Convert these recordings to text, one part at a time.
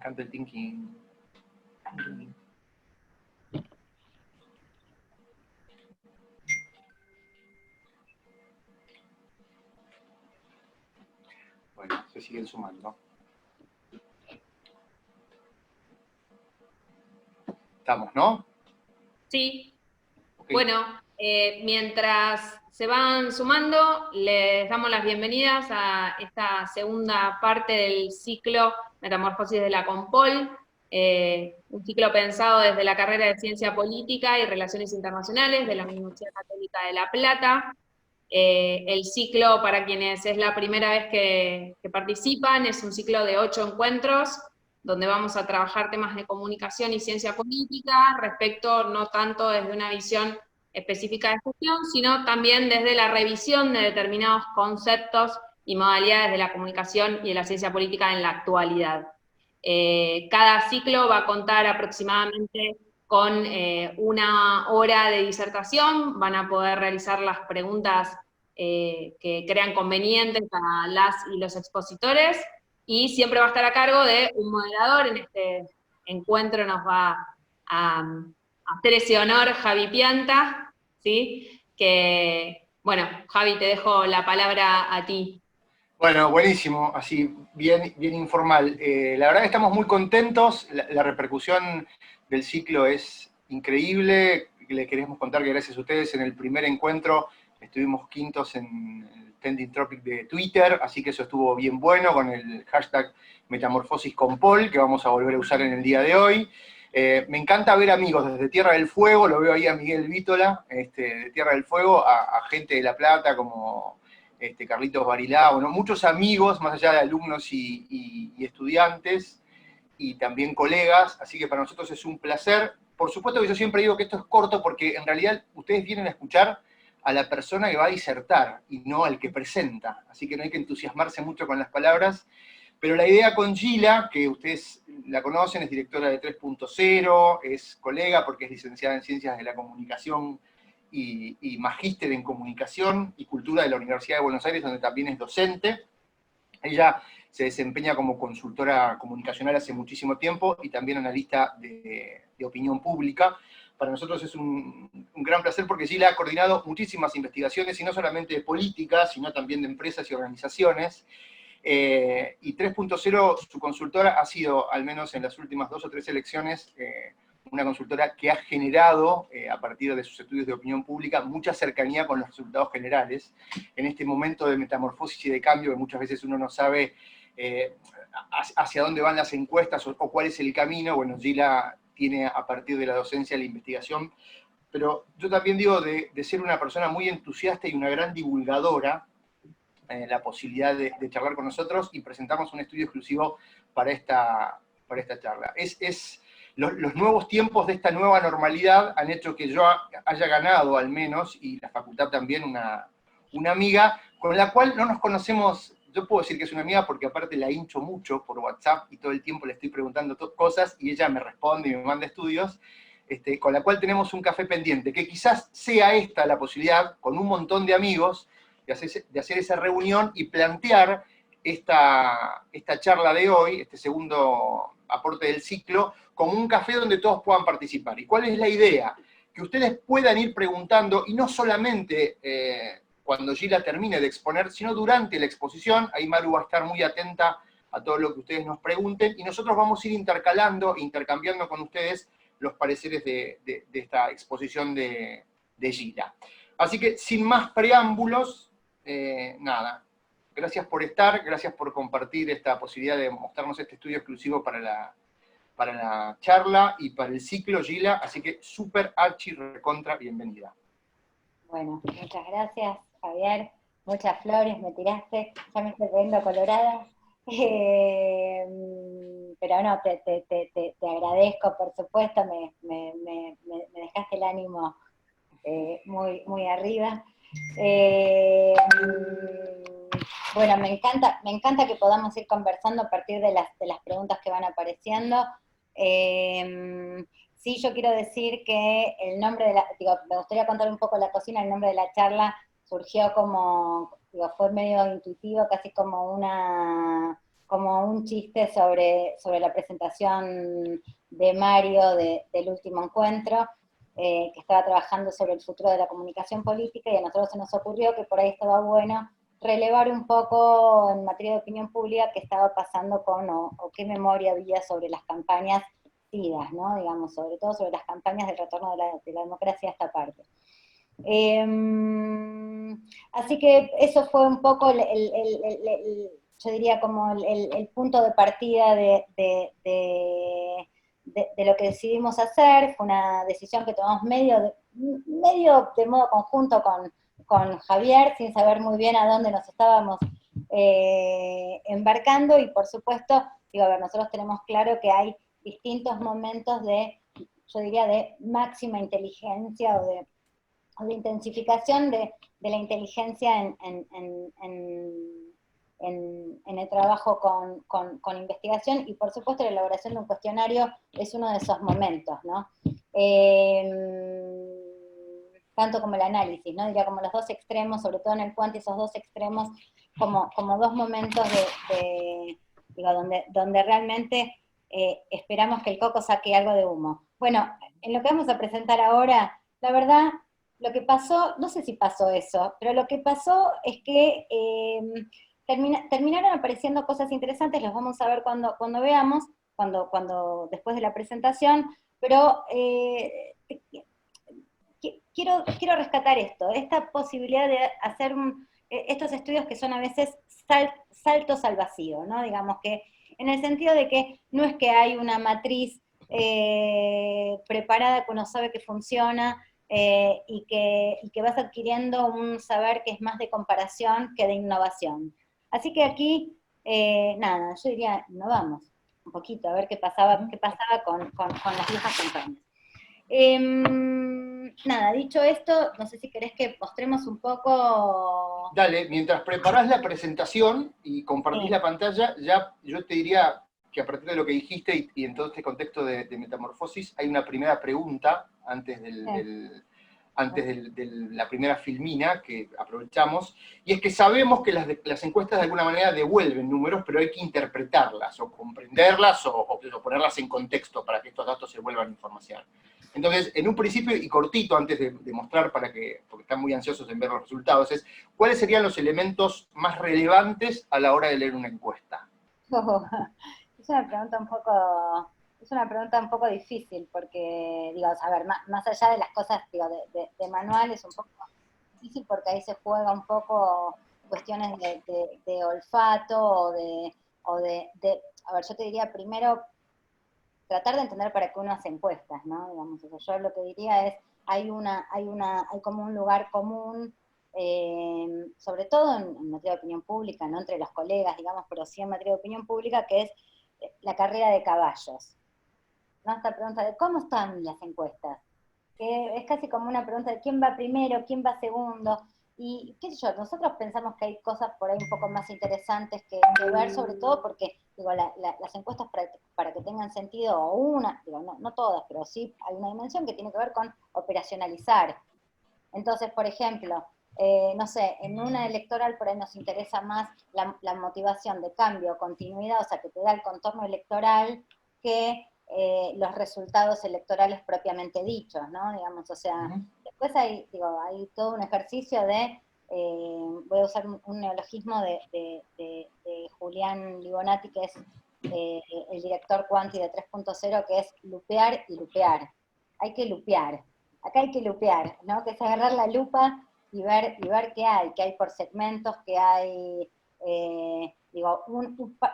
encanta el thinking. Bueno, se siguen sumando. Estamos, ¿no? Sí. Okay. Bueno, mientras se van sumando, les damos las bienvenidas a esta segunda parte del ciclo Metamorfosis de la Compol, un ciclo pensado desde la carrera de Ciencia Política y Relaciones Internacionales de la Universidad Católica de La Plata. El ciclo, para quienes es la primera vez que participan, es un ciclo de 8 encuentros, donde vamos a trabajar temas de comunicación y ciencia política, respecto no tanto desde una visión específica de gestión, sino también desde la revisión de determinados conceptos y modalidades de la comunicación y de la ciencia política en la actualidad. Cada ciclo va a contar aproximadamente con 1 hora de disertación, van a poder realizar las preguntas que crean convenientes para las y los expositores, y siempre va a estar a cargo de un moderador. En este encuentro nos va a hacer ese honor Javi Pianta, ¿sí? Que, bueno, Javi, te dejo la palabra a ti. Bueno, buenísimo, así, bien informal. La verdad que estamos muy contentos, la repercusión del ciclo es increíble. Les queremos contar que gracias a ustedes en el primer encuentro estuvimos quintos en el Trending Topic de Twitter, así que eso estuvo bien bueno con el hashtag Metamorfosis con Paul, que vamos a volver a usar en el día de hoy. Me encanta ver amigos desde Tierra del Fuego, lo veo ahí a Miguel Vítola, de Tierra del Fuego, a gente de La Plata como Carlitos Barilá, bueno, muchos amigos, más allá de alumnos y estudiantes, y también colegas, así que para nosotros es un placer. Por supuesto que yo siempre digo que esto es corto porque en realidad ustedes vienen a escuchar a la persona que va a disertar y no al que presenta, así que no hay que entusiasmarse mucho con las palabras, pero la idea con Gila, que ustedes la conocen, es directora de 3.0, es colega porque es licenciada en Ciencias de la Comunicación y magíster en Comunicación y Cultura de la Universidad de Buenos Aires, donde también es docente. Ella se desempeña como consultora comunicacional hace muchísimo tiempo y también analista de opinión pública. Para nosotros es un gran placer porque Gila ha coordinado muchísimas investigaciones, y no solamente de política, sino también de empresas y organizaciones. Y 3.0, su consultora, ha sido, al menos en las últimas 2 o 3 elecciones, una consultora que ha generado, a partir de sus estudios de opinión pública, mucha cercanía con los resultados generales. En este momento de metamorfosis y de cambio, que muchas veces uno no sabe hacia dónde van las encuestas o cuál es el camino, bueno, Gila tiene, a partir de la docencia, la investigación, pero yo también digo de ser una persona muy entusiasta y una gran divulgadora, la posibilidad de charlar con nosotros, y presentamos un estudio exclusivo para esta charla. Los nuevos tiempos de esta nueva normalidad han hecho que yo haya ganado, al menos, y la facultad también, una amiga con la cual no nos conocemos. Yo puedo decir que es una amiga porque aparte la hincho mucho por WhatsApp y todo el tiempo le estoy preguntando cosas y ella me responde y me manda estudios, con la cual tenemos un café pendiente, que quizás sea esta la posibilidad, con un montón de amigos, de hacer esa reunión y plantear esta charla de hoy, este segundo aporte del ciclo, como un café donde todos puedan participar. ¿Y cuál es la idea? Que ustedes puedan ir preguntando, y no solamente cuando Gila termine de exponer, sino durante la exposición. Ahí Maru va a estar muy atenta a todo lo que ustedes nos pregunten, y nosotros vamos a ir intercambiando con ustedes los pareceres de esta exposición de Gila. Así que, sin más preámbulos, nada, gracias por estar, gracias por compartir esta posibilidad de mostrarnos este estudio exclusivo para la charla y para el ciclo, Gila, así que súper archi recontra bienvenida. Bueno, muchas gracias, Javier, muchas flores me tiraste, ya me estoy poniendo colorada, pero no, te agradezco, por supuesto, me dejaste el ánimo muy arriba. Bueno, me encanta que podamos ir conversando a partir de las preguntas que van apareciendo. Sí, yo quiero decir que el nombre me gustaría contar un poco la cocina. El nombre de la charla surgió fue medio intuitivo, casi como una como un chiste sobre la presentación de Mario del último encuentro, que estaba trabajando sobre el futuro de la comunicación política, y a nosotros se nos ocurrió que por ahí estaba bueno relevar un poco en materia de opinión pública qué estaba pasando con, o qué memoria había sobre las campañas SIDAS, ¿no? Digamos, sobre todo sobre las campañas del retorno de la democracia a esta parte. Así que eso fue un poco yo diría como el punto de partida de lo que decidimos hacer. Fue una decisión que tomamos medio de modo conjunto con Javier, sin saber muy bien a dónde nos estábamos embarcando, y por supuesto, digo, a ver, nosotros tenemos claro que hay distintos momentos yo diría, de máxima inteligencia o de intensificación de la inteligencia en el trabajo con investigación, y por supuesto la elaboración de un cuestionario es uno de esos momentos, ¿no? Tanto como el análisis, ¿no? Diría como los dos extremos, sobre todo en el cuant, esos dos extremos como dos momentos digo, donde realmente esperamos que el coco saque algo de humo. Bueno, en lo que vamos a presentar ahora, la verdad, lo que pasó, no sé si pasó eso, pero lo que pasó es que terminaron apareciendo cosas interesantes, los vamos a ver cuando veamos, después de la presentación, pero quiero rescatar esta posibilidad de hacer estos estudios que son a veces saltos al vacío, ¿no? Digamos que, en el sentido de que no es que hay una matriz preparada que uno sabe que funciona, y que vas adquiriendo un saber que es más de comparación que de innovación. Así que aquí, nada, yo diría, innovamos un poquito, a ver qué pasaba con las viejas campañas. Nada, dicho esto, no sé si querés que mostremos un poco... Dale, mientras preparás la presentación y compartís la pantalla, ya yo te diría que a partir de lo que dijiste y en todo este contexto de metamorfosis, hay una primera pregunta antes de la primera filmina que aprovechamos, y es que sabemos que las encuestas de alguna manera devuelven números, pero hay que interpretarlas, o comprenderlas, o ponerlas en contexto para que estos datos se vuelvan información. Entonces, en un principio, y cortito, antes de mostrar, porque están muy ansiosos en ver los resultados, es ¿cuáles serían los elementos más relevantes a la hora de leer una encuesta? Es una pregunta un poco difícil, porque, digo, a ver, más allá de las cosas, digo, de manual, es un poco difícil porque ahí se juega un poco cuestiones de olfato a ver, yo te diría primero tratar de entender para qué uno hace encuestas, ¿no? Digamos, o sea, yo lo que diría es, hay como un lugar común, sobre todo en materia de opinión pública, no entre los colegas, digamos, pero sí en materia de opinión pública, que es la carrera de caballos, ¿no? Esta pregunta de ¿cómo están las encuestas? Que es casi como una pregunta de quién va primero, quién va segundo, y qué sé yo, nosotros pensamos que hay cosas por ahí un poco más interesantes que ver, sobre todo porque, digo, las encuestas para que tengan sentido, o digo, no todas, pero sí hay una dimensión que tiene que ver con operacionalizar. Entonces, por ejemplo, no sé, en una electoral por ahí nos interesa más la motivación de cambio, continuidad, o sea, que te da el contorno electoral, que los resultados electorales propiamente dichos, ¿no? Digamos, o sea, después hay todo un ejercicio voy a usar un neologismo de Julián Libonati, que es el director Quanti de 3.0, que es lupear y lupear. Hay que lupear. Acá hay que lupear, ¿no? Que es agarrar la lupa y ver qué hay por segmentos, qué hay,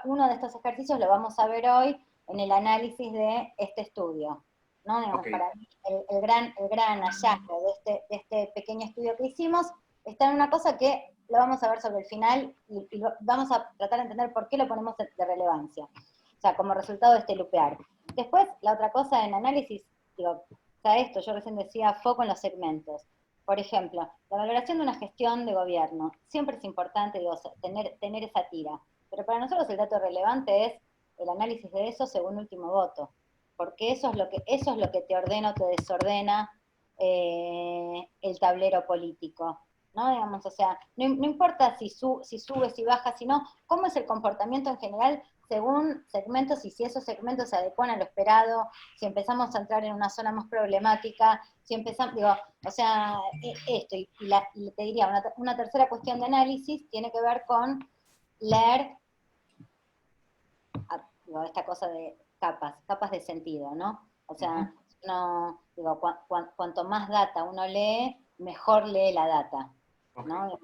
uno de estos ejercicios lo vamos a ver hoy en el análisis de este estudio, ¿no? Digamos, Okay. para mí el gran hallazgo de este pequeño estudio que hicimos está en una cosa que lo vamos a ver sobre el final, y vamos a tratar de entender por qué lo ponemos de relevancia, o sea, como resultado de este lupear. Después, la otra cosa en análisis, digo, sea, yo recién decía foco en los segmentos. Por ejemplo, la valoración de una gestión de gobierno. Siempre es importante, digo, tener esa tira. Pero para nosotros el dato relevante es el análisis de eso según último voto. Porque eso es lo que te ordena o te desordena el tablero político. ¿no? Digamos, o sea, no importa si sube, si baja, sino cómo es el comportamiento en general según segmentos y si esos segmentos se adecuan a lo esperado, si empezamos a entrar en una zona más problemática, si empezamos, digo, o sea, esto, y te diría, una tercera cuestión de análisis tiene que ver con leer, digo, esta cosa de capas de sentido, ¿no? O sea, no, digo, cuanto más data uno lee, mejor lee la data, ¿no?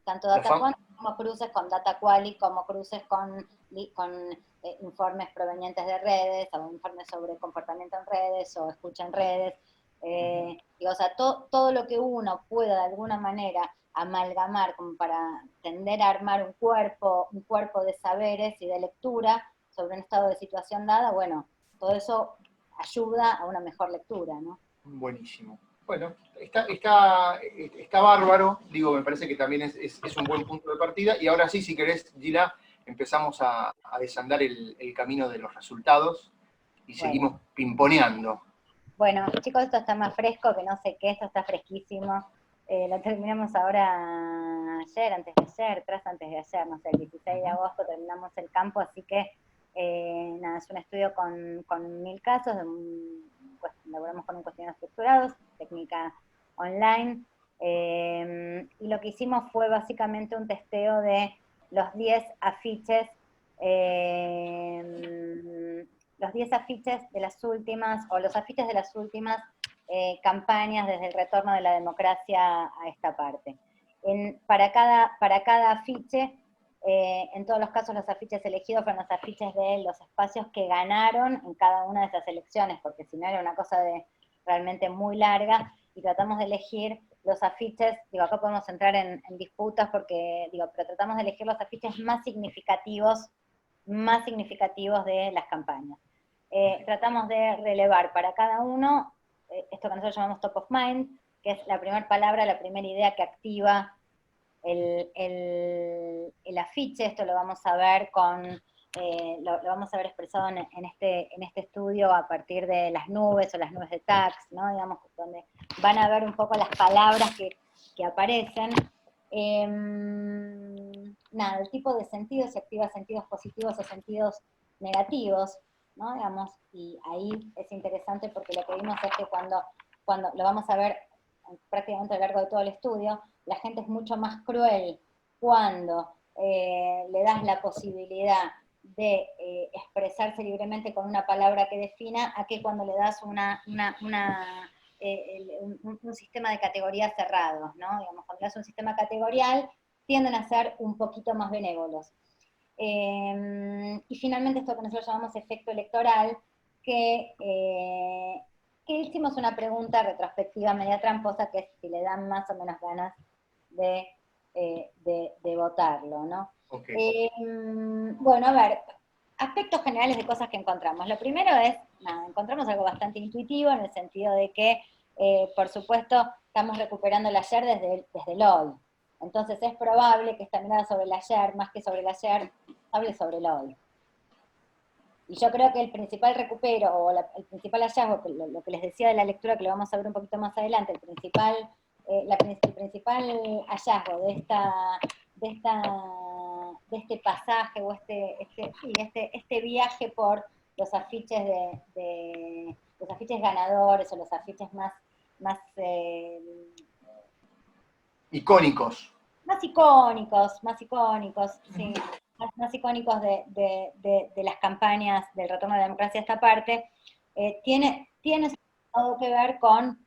Tanto data quant como cruces con data quali, como cruces con informes provenientes de redes, o informes sobre comportamiento en redes, o escucha en redes. Digo, o sea, todo lo que uno pueda de alguna manera amalgamar como para tender a armar un cuerpo de saberes y de lectura sobre un estado de situación dada, bueno, todo eso ayuda a una mejor lectura, ¿no? Buenísimo. Bueno, está bárbaro, digo, me parece que también es un buen punto de partida, y ahora sí, si querés, Gila, empezamos a desandar el camino de los resultados, y seguimos pimponeando. Bueno, chicos, esto está más fresco que no sé qué, esto está fresquísimo. Lo terminamos ahora ayer, antes de ayer, no sé, el 16 de agosto terminamos el campo, así que nada, es un estudio con 1000 casos, elaboramos con un cuestionario estructurado, técnica online, y lo que hicimos fue básicamente un testeo de los 10 afiches de las últimas, o los afiches de las últimas campañas desde el retorno de la democracia a esta parte. Para cada afiche, en todos los casos los afiches elegidos fueron los afiches de los espacios que ganaron en cada una de esas elecciones, porque si no era una cosa realmente muy larga, y tratamos de elegir los afiches, digo, acá podemos entrar en disputas porque, digo, pero tratamos de elegir los afiches más significativos de las campañas. Tratamos de relevar para cada uno esto que nosotros llamamos top of mind, que es la primera palabra, la primera idea que activa el afiche. Esto lo vamos a ver lo vamos a ver expresado en este estudio a partir de las nubes o las nubes de tags, ¿no? Digamos, donde van a ver un poco las palabras que aparecen. Nada, el tipo de sentidos, si activa sentidos positivos o sentidos negativos, ¿no? Digamos, y ahí es interesante porque lo que vimos es que cuando lo vamos a ver prácticamente a lo largo de todo el estudio, la gente es mucho más cruel cuando le das la posibilidad de expresarse libremente con una palabra que defina, a que cuando le das un sistema de categorías cerrados, ¿no? Digamos, cuando le das un sistema categorial, tienden a ser un poquito más benévolos. Y finalmente esto que nosotros llamamos efecto electoral, que hicimos una pregunta retrospectiva media tramposa, que es si le dan más o menos ganas de votarlo, ¿no? Okay. Bueno, a ver, aspectos generales de cosas que encontramos. Lo primero es, nada, encontramos algo bastante intuitivo en el sentido de que, por supuesto, estamos recuperando el ayer desde el hoy. Entonces es probable que esta mirada sobre el ayer, más que sobre el ayer, hable sobre el hoy. Y yo creo que el principal recupero, o el principal hallazgo, lo que les decía de la lectura, que lo vamos a ver un poquito más adelante, el principal hallazgo de este pasaje, o este viaje por los afiches los afiches ganadores, o los afiches más icónicos. Más icónicos, sí. Más icónicos de las campañas del retorno de la democracia a esta parte, tiene algo que ver con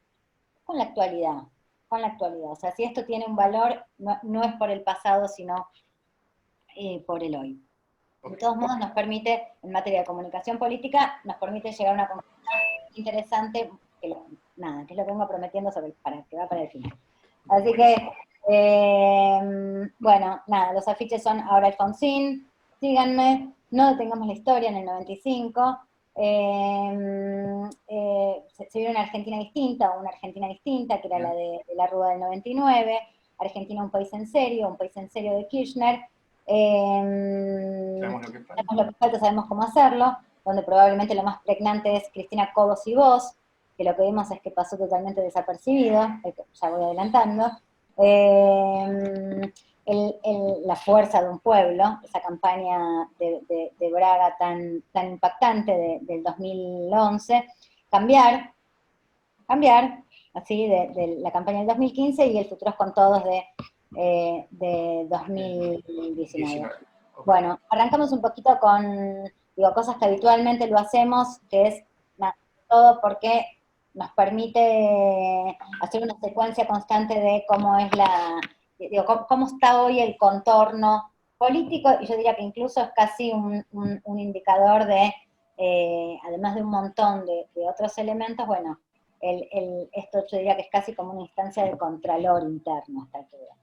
la actualidad. O sea, si esto tiene un valor, no es por el pasado, sino por el hoy. De todos modos, nos permite, en materia de comunicación política, nos permite llegar a una conclusión interesante, que es lo que vengo prometiendo que va para el final. Así que, bueno, nada, los afiches son ahora Alfonsín, síganme, no detengamos la historia en el 95, se vio una Argentina distinta, que era la de la Rúa del 99, Argentina un país en serio de Kirchner, sabemos lo que falta, sabemos cómo hacerlo, donde probablemente lo más pregnante es Cristina Cobos y Vos, que lo que vimos es que pasó totalmente desapercibido, ya voy adelantando. La fuerza de un pueblo, esa campaña de Braga tan impactante del 2011, cambiar, así, de la campaña del 2015 y el Futuros con Todos de 2019. Okay. Bueno, arrancamos un poquito con, digo, cosas que habitualmente lo hacemos, que es todo porque nos permite hacer una secuencia constante de cómo es digo, cómo está hoy el contorno político, y yo diría que incluso es casi un indicador de, además de un montón de otros elementos, bueno, esto yo diría que es casi como una instancia de contralor interno a esta altura.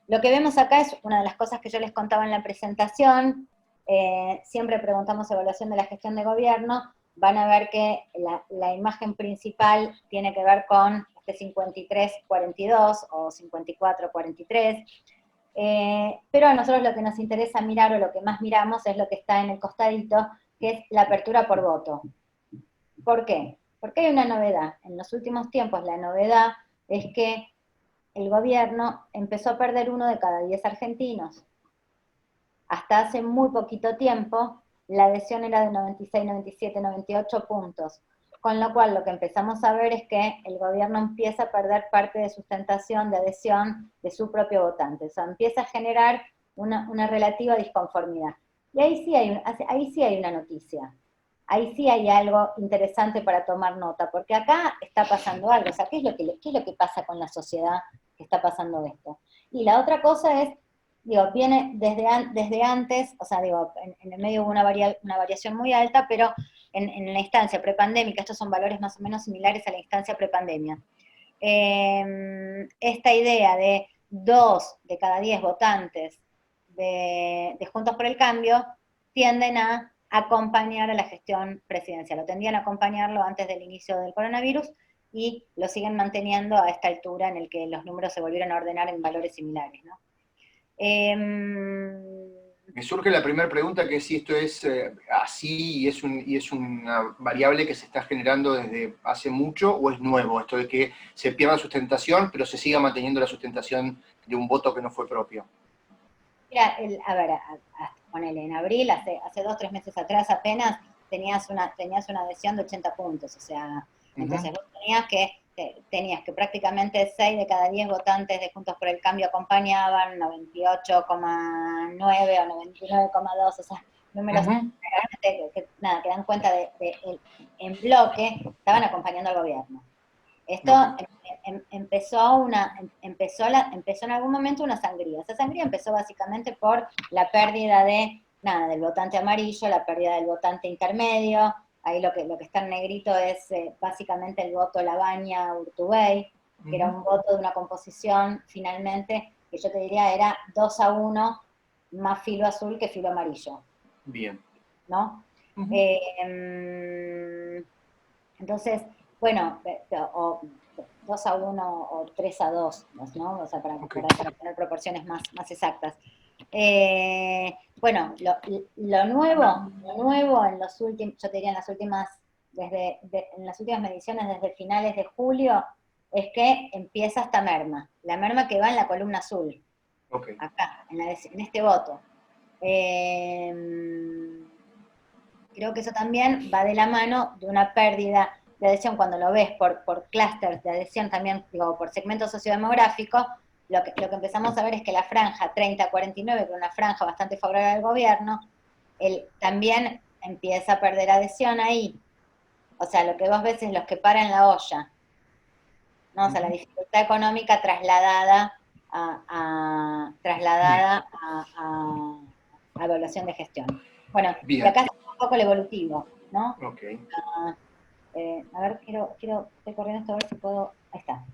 Lo que vemos acá es una de las cosas que yo les contaba en la presentación. Siempre preguntamos evaluación de la gestión de gobierno. Van a ver que la imagen principal tiene que ver con este 53-42 o 54-43. Pero a nosotros lo que nos interesa mirar, o lo que más miramos, es lo que está en el costadito, que es la apertura por voto. ¿Por qué? Porque hay una novedad. En los últimos tiempos la novedad es que el gobierno empezó a perder 1 de cada 10 argentinos. Hasta hace muy poquito tiempo, la adhesión era de 96, 97, 98 puntos. Con lo cual, lo que empezamos a ver es que el gobierno empieza a perder parte de sustentación, de adhesión de su propio votante. O sea, empieza a generar una relativa disconformidad. Y ahí sí hay una noticia. Ahí sí hay algo interesante para tomar nota, porque acá está pasando algo. O sea, ¿qué es lo que pasa con la sociedad que está pasando esto? Y la otra cosa es, digo, viene desde antes, o sea, digo, en el medio hubo una variación muy alta, pero en la instancia prepandémica, estos son valores más o menos similares a la instancia prepandemia. Esta idea de 2 de cada 10 votantes de Juntos por el Cambio tienden a acompañar a la gestión presidencial, o tendían a acompañarlo antes del inicio del coronavirus, y lo siguen manteniendo a esta altura en el que los números se volvieron a ordenar en valores similares, ¿no? Me surge la primera pregunta, que es si esto es así y es una variable que se está generando desde hace mucho, o es nuevo, esto de que se pierda sustentación, pero se siga manteniendo la sustentación de un voto que no fue propio. Mira, a ver, ponele, en abril, hace 2, 3 meses atrás apenas, tenías una adhesión de 80 puntos, o sea, entonces vos tenías que prácticamente 6 de cada 10 votantes de Juntos por el Cambio acompañaban, 98,9 o 99,2, o sea, números que dan cuenta en bloque, estaban acompañando al gobierno. Esto empezó en algún momento una sangría. Esa sangría empezó básicamente por la pérdida del votante amarillo, la pérdida del votante intermedio. Ahí lo que está en negrito es básicamente el voto Labaña-Urtubey, que era un voto de una composición finalmente que yo te diría era 2-1, más filo azul que filo amarillo. Bien. ¿No? Entonces, bueno, o 2-1 o 3-2, ¿no? O sea, para tener proporciones más exactas. Bueno, lo nuevo en los últimos, yo te diría en las últimas mediciones desde finales de julio, es que empieza esta merma. La merma que va en la columna azul. Acá, en este voto. Creo que eso también va de la mano de una pérdida de adhesión cuando lo ves por clústeres de adhesión también, digo, por segmento sociodemográfico. Lo que empezamos a ver es que la franja 30-49, que es una franja bastante favorable al gobierno, también empieza a perder adhesión ahí. O sea, lo que vos ves es los que paran la olla, ¿no? O sea, la dificultad económica trasladada a evaluación de gestión. Bueno, y acá está un poco el evolutivo, ¿no? A ver, estoy corriendo esto a ver si puedo. Ahí está.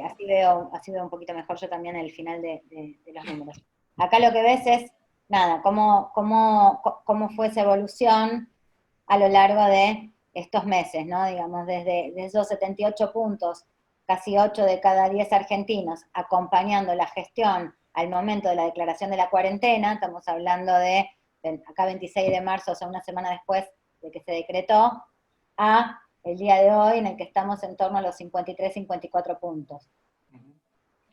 Así veo un poquito mejor yo también el final de los números. Acá lo que ves es, cómo fue esa evolución a lo largo de estos meses, ¿no? Digamos, desde esos 78 puntos, casi 8 de cada 10 argentinos, acompañando la gestión al momento de la declaración de la cuarentena, estamos hablando acá 26 de marzo, o sea, una semana después de que se decretó, a el día de hoy, en el que estamos en torno a los 53, 54 puntos.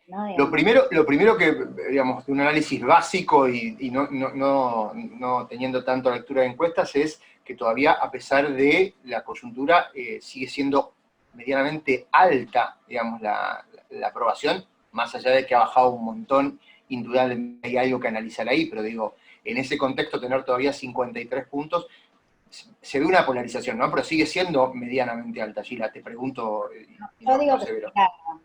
¿No? Lo primero que, digamos, de un análisis básico y no teniendo tanto lectura de encuestas es que todavía, a pesar de la coyuntura, sigue siendo medianamente alta, digamos, la aprobación, más allá de que ha bajado un montón, indudablemente hay algo que analizar ahí, pero digo, en ese contexto tener todavía 53 puntos, se ve una polarización, ¿no? Pero sigue siendo medianamente alta, Gila, te pregunto. Yo digo que es un milagro.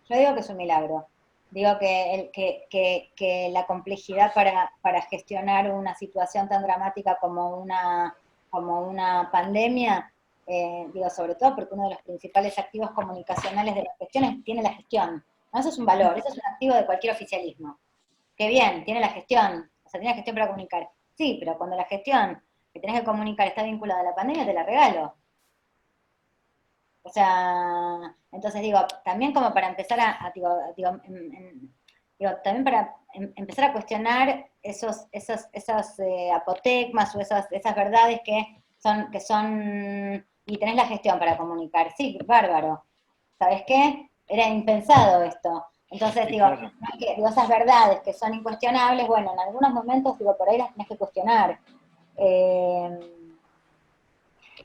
Yo digo que es un milagro. Digo que la complejidad para gestionar una situación tan dramática como una pandemia, digo, sobre todo porque uno de los principales activos comunicacionales de las gestiones tiene la gestión. ¿No? Eso es un valor, eso es un activo de cualquier oficialismo. Qué bien, tiene la gestión, o sea, tiene la gestión para comunicar. Sí, pero cuando la gestión que tenés que comunicar está vinculada a la pandemia, te la regalo. O sea, entonces digo, también como para empezar también para empezar a cuestionar esas apotegmas o esas verdades que son, y tenés la gestión para comunicar. Sí, bárbaro. ¿Sabes qué? Era impensado esto. Entonces, Sí, digo, claro. esas verdades que son incuestionables, bueno, en algunos momentos, digo, por ahí las tenés que cuestionar.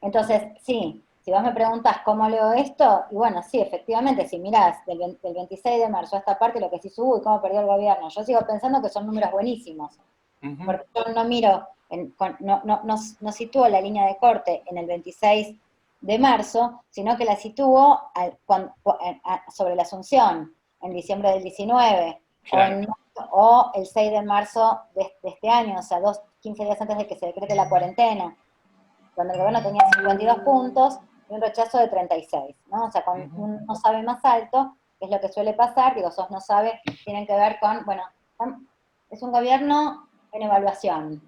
Entonces, sí, si vos me preguntas cómo leo esto, y bueno, sí, efectivamente, si mirás del 26 de marzo a esta parte, lo que sí subo y cómo perdió el gobierno, yo sigo pensando que son números buenísimos, porque yo no miro, no sitúo la línea de corte en el 26 de marzo, sino que la sitúo sobre la Asunción, en diciembre del 19, Claro. o el 6 de marzo de este año, o sea, 15 días antes de que se decrete la cuarentena, donde el gobierno tenía 52 puntos y un rechazo de 36, ¿no? O sea, con un no sabe más alto, que es lo que suele pasar, digo, sos no sabe, tienen que ver con, bueno, es un gobierno en evaluación,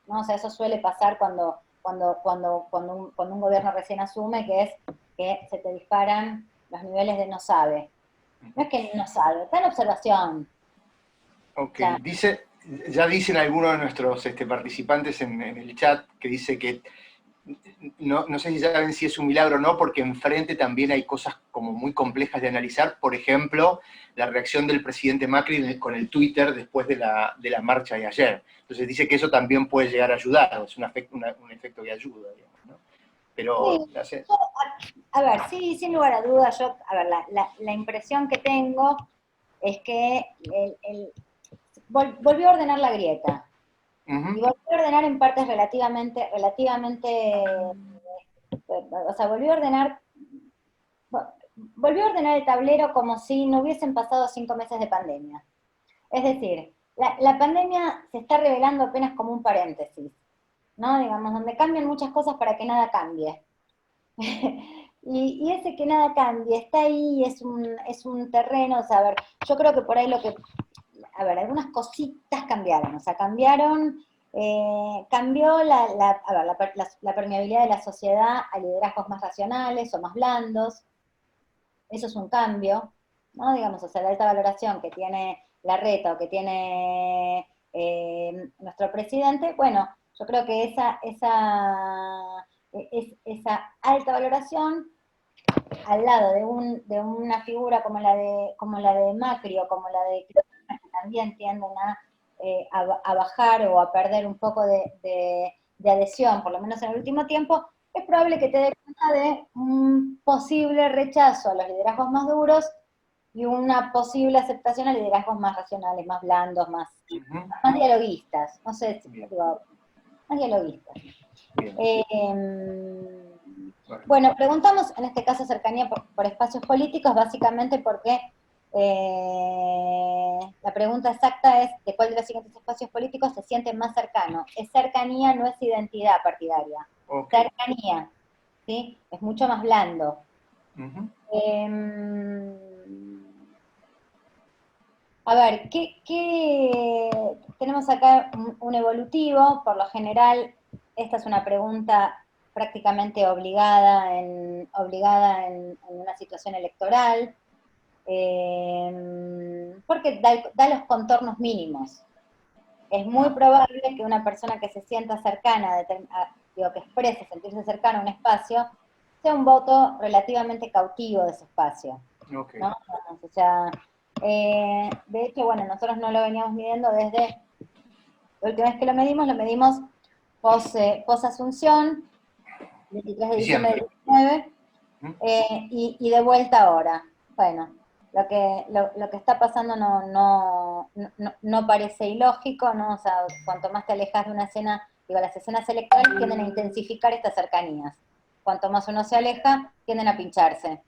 ¿no? O sea, eso suele pasar cuando un gobierno recién asume, que es que se te disparan los niveles de no sabe. No es que no sabe, está en observación. Ok, O sea, ya dicen algunos de nuestros participantes en el chat que dice que no sé si saben si es un milagro o no, porque enfrente también hay cosas como muy complejas de analizar. Por ejemplo, la reacción del presidente Macri con el Twitter después de la marcha de ayer. Entonces dice que eso también puede llegar a ayudar, es un efecto que ayuda, digamos, ¿no? Pero, sí, no sé. a ver, sí, sin lugar a dudas, la impresión que tengo es que volvió a ordenar la grieta. Y volvió a ordenar en partes o sea, volvió a ordenar el tablero como si no hubiesen pasado 5 meses de pandemia. Es decir, la pandemia se está revelando apenas como un paréntesis, ¿no? Digamos, donde cambian muchas cosas para que nada cambie. Y ese que nada cambie está ahí, es un terreno, o sea, a ver, yo creo que por ahí algunas cositas cambiaron, o sea, cambió la permeabilidad de la sociedad a liderazgos más racionales o más blandos, eso es un cambio, ¿no? Digamos, o sea, la alta valoración que tiene Larreta o que tiene nuestro presidente, bueno, yo creo que esa alta valoración al lado de una figura como la de Macri o como la de Cristina, que también tienden a bajar o a perder un poco de adhesión, por lo menos en el último tiempo, es probable que te dé cuenta de un posible rechazo a los liderazgos más duros y una posible aceptación a liderazgos más racionales, más blandos, más dialoguistas. No sé, digo, más dialoguistas. Bueno, preguntamos en este caso cercanía por espacios políticos, básicamente porque la pregunta exacta es de cuál de los siguientes espacios políticos se siente más cercano. Es cercanía, no es identidad partidaria. Okay. Cercanía, ¿sí? Es mucho más blando. A ver, tenemos acá un evolutivo? Por lo general, esta es una pregunta prácticamente obligada en una situación electoral, porque da los contornos mínimos. Es muy probable que una persona que se sienta cercana, que exprese sentirse cercana a un espacio, sea un voto relativamente cautivo de ese espacio, Ok. ¿no? O sea, de hecho, bueno, nosotros no lo veníamos midiendo desde, la última vez que lo medimos pos Asunción, 23 de diciembre del Diciembre. 19, ¿Mm? y de vuelta ahora. Bueno, lo que está pasando no parece ilógico, ¿no? O sea, cuanto más te alejas de una escena, digo, las escenas electorales tienden a intensificar estas cercanías. Cuanto más uno se aleja, tienden a pincharse.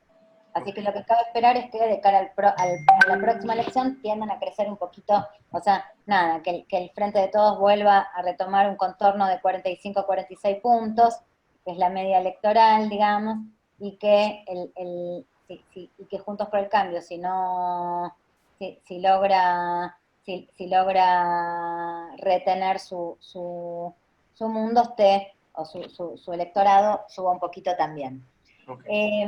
Así que lo que cabe esperar es que de cara a la próxima elección tiendan a crecer un poquito, o sea, nada, que el Frente de Todos vuelva a retomar un contorno de 45 a 46 puntos, que es la media electoral, digamos, y que y que Juntos por el Cambio, si logra retener su mundo esté, o su electorado suba un poquito también. Okay.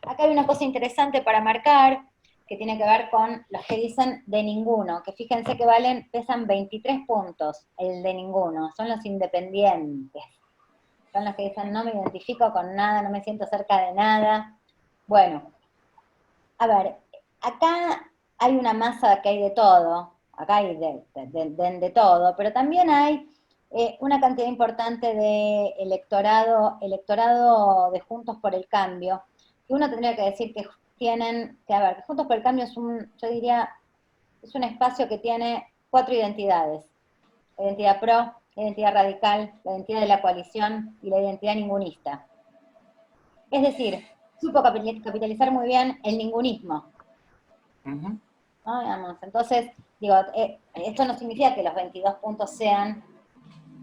Acá hay una cosa interesante para marcar, que tiene que ver con los que dicen de ninguno, que fíjense que pesan 23 puntos, el de ninguno, son los independientes. Son los que dicen no me identifico con nada, no me siento cerca de nada. Bueno, a ver, acá hay una masa que hay de todo, acá hay de todo, pero también hay una cantidad importante de electorado de Juntos por el Cambio, que uno tendría que decir que a ver, que Juntos por el Cambio yo diría, es un espacio que tiene 4 identidades: la identidad pro, la identidad radical, la identidad de la coalición y la identidad ningunista. Es decir, supo capitalizar muy bien el ningunismo, Uh-huh. ¿no? Digamos, entonces, digo, esto no significa que los 22 puntos sean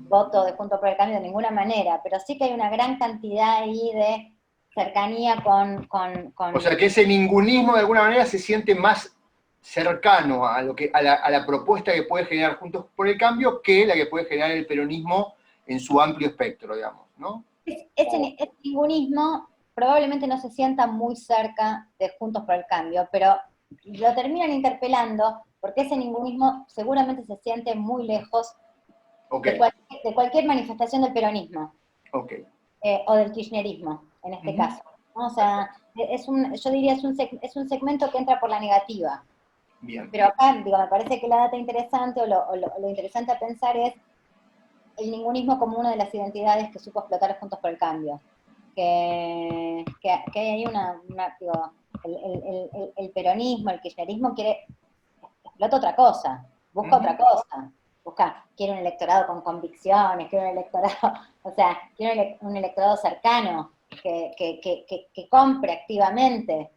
voto de Juntos por el Cambio de ninguna manera, pero sí que hay una gran cantidad ahí de cercanía O sea, que ese ningunismo de alguna manera se siente más cercano a la propuesta que puede generar Juntos por el Cambio que la que puede generar el peronismo en su amplio espectro, digamos, ¿no? ese ningunismo probablemente no se sienta muy cerca de Juntos por el Cambio, pero lo terminan interpelando porque ese ningunismo seguramente se siente muy lejos Ok, de cualquier manifestación del peronismo, ok. o del kirchnerismo, en este Uh-huh. caso, ¿no? O sea, yo diría es un segmento que entra por la negativa. Bien. Pero acá, digo, me parece que la data interesante o lo interesante a pensar es el ningunismo como una de las identidades que supo explotar Juntos por el Cambio. Que hay ahí digo, el peronismo, el kirchnerismo explota otra cosa, busca Uh-huh. otra cosa. Quiere un electorado con convicciones, quiere un electorado, o sea, quiere un electorado cercano, que compre activamente,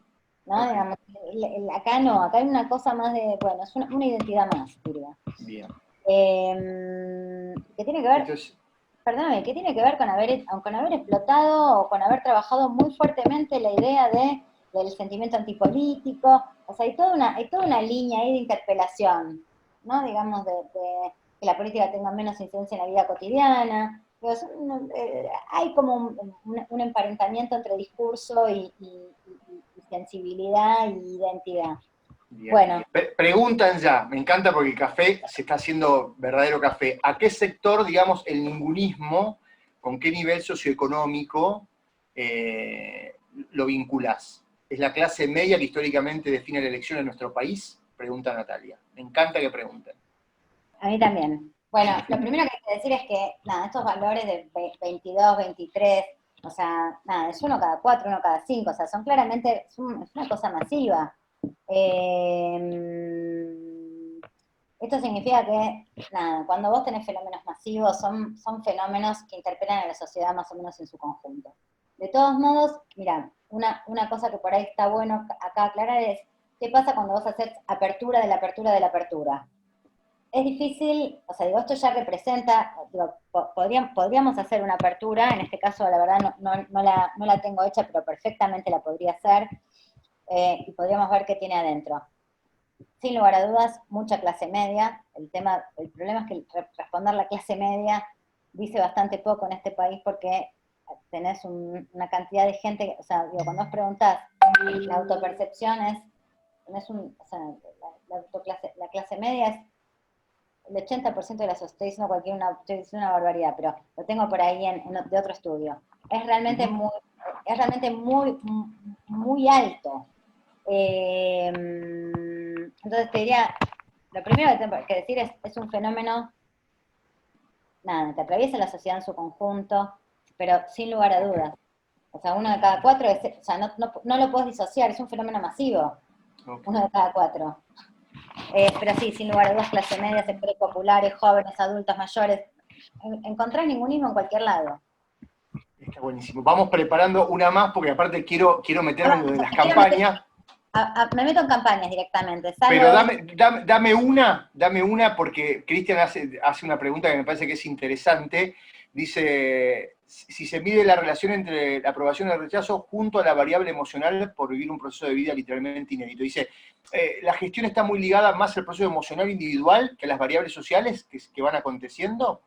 ¿no? Okay. Digamos, acá no, acá hay una cosa más de, bueno, es una identidad más, diría. Bien. Que tiene que ver, Entonces, perdóname, que tiene que ver con haber explotado o con haber trabajado muy fuertemente la idea del sentimiento antipolítico, o sea, hay toda una línea ahí de interpelación, ¿no? Digamos, de que la política tenga menos incidencia en la vida cotidiana. Digo, hay como un emparentamiento entre discurso y sensibilidad y identidad. bien. Bueno, Preguntan ya, me encanta porque el café se está haciendo verdadero café. ¿A qué sector, digamos, el ningunismo, con qué nivel socioeconómico lo vinculás? ¿Es la clase media que históricamente define la elección en nuestro país? Pregunta Natalia. Me encanta que pregunten. a mí también. Bueno, lo primero que hay que decir es que, nada, estos valores de 22, 23, o sea, nada, es uno cada 4, uno cada 5, o sea, son claramente, es una cosa masiva. Esto significa que, nada, cuando vos tenés fenómenos masivos, son fenómenos que interpelan a la sociedad más o menos en su conjunto. De todos modos, mira, una cosa que por ahí está bueno acá aclarar es, ¿qué pasa cuando vos haces apertura de la apertura de la apertura? Es difícil, o sea, digo, esto ya representa, digo, podríamos hacer una apertura, en este caso la verdad no la tengo hecha, pero perfectamente la podría hacer, y podríamos ver qué tiene adentro. Sin lugar a dudas, mucha clase media. El problema es que responder la clase media dice bastante poco en este país porque tenés una cantidad de gente, o sea, digo, cuando vos preguntás, la autopercepción es, o sea, la clase media es el 80% de las, estoy diciendo estoy diciendo una barbaridad, pero lo tengo por ahí de otro estudio. Es realmente muy alto. Entonces te diría, lo primero que tengo que decir es un fenómeno, nada, que atraviesa la sociedad en su conjunto, pero sin lugar a dudas. O sea, uno de cada 4, o sea, no lo puedes disociar, es un fenómeno masivo. Okay. Uno de cada 4. Pero sí, sin lugar a dudas, clase media, sectores populares, jóvenes, adultos, mayores. Encontrar ningunismo en cualquier lado. Está buenísimo. Vamos preparando una más, porque aparte quiero meterme en lo de las campañas. Me meto en campañas directamente. Pero dame una, porque Cristian hace una pregunta que me parece que es interesante. Dice, si se mide la relación entre la aprobación y el rechazo junto a la variable emocional por vivir un proceso de vida literalmente inédito. Dice, la gestión está muy ligada más al proceso emocional individual que a las variables sociales que van aconteciendo,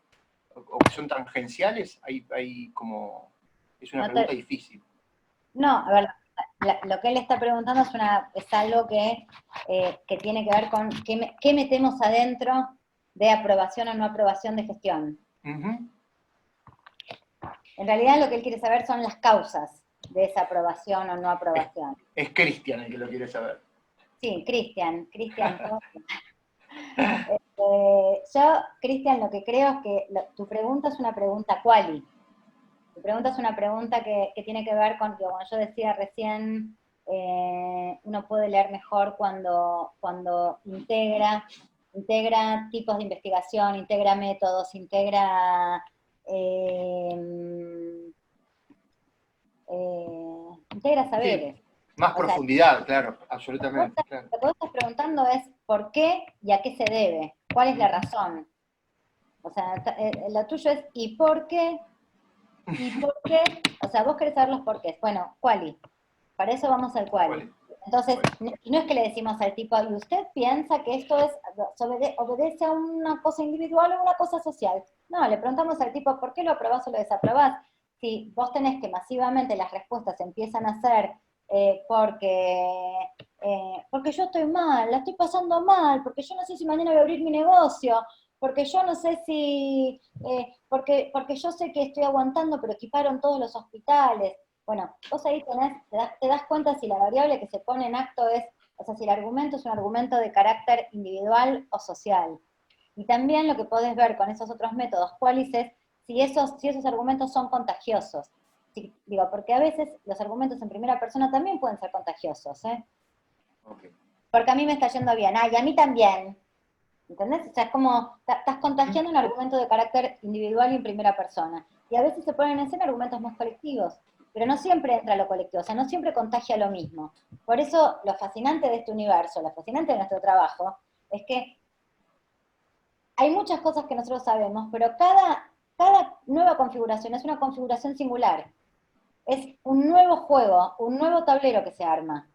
o que son tangenciales. Hay como, es una pregunta difícil. No, a ver, lo que él está preguntando es algo que tiene que ver con qué metemos adentro de aprobación o no aprobación de gestión. Uh-huh. En realidad lo que él quiere saber son las causas de esa aprobación o no aprobación. Es Cristian el que lo quiere saber. Sí, Cristian. Yo, Cristian, lo que creo es que tu pregunta es una pregunta quali. Tu pregunta es una pregunta que tiene que ver con, como yo decía recién, uno puede leer mejor cuando integra tipos de investigación, integra métodos, integra saberes. Sí, más profundidad, claro, absolutamente. Lo que vos estás preguntando es ¿por qué y a qué se debe? ¿Cuál es la razón? O sea, lo tuyo es ¿y por qué? ¿Y por qué? O sea, vos querés saber los porqués. Bueno, quali. Para eso vamos al quali. Entonces, no es que le decimos al tipo, ¿y usted piensa que esto obedece a una cosa individual o a una cosa social? No, le preguntamos al tipo, ¿por qué lo aprobás o lo desaprobás? Si vos tenés que masivamente las respuestas empiezan a ser porque yo estoy mal, la estoy pasando mal, porque yo no sé si mañana voy a abrir mi negocio, porque yo no sé si, porque yo sé que estoy aguantando, pero equiparon todos los hospitales. Bueno, vos ahí te das cuenta si la variable que se pone en acto es, o sea, si el argumento es un argumento de carácter individual o social. Y también lo que podés ver con esos otros métodos cuáles es si esos argumentos son contagiosos. Digo, porque a veces los argumentos en primera persona también pueden ser contagiosos, ¿eh? Okay. Porque a mí me está yendo bien, y a mí también. ¿Entendés? O sea, es como, estás contagiando un argumento de carácter individual y en primera persona. Y a veces se ponen en escena argumentos más colectivos, pero no siempre entra lo colectivo, o sea, no siempre contagia lo mismo. Por eso, lo fascinante de este universo, lo fascinante de nuestro trabajo, es que hay muchas cosas que nosotros sabemos, pero cada nueva configuración es una configuración singular. Es un nuevo juego, un nuevo tablero que se arma.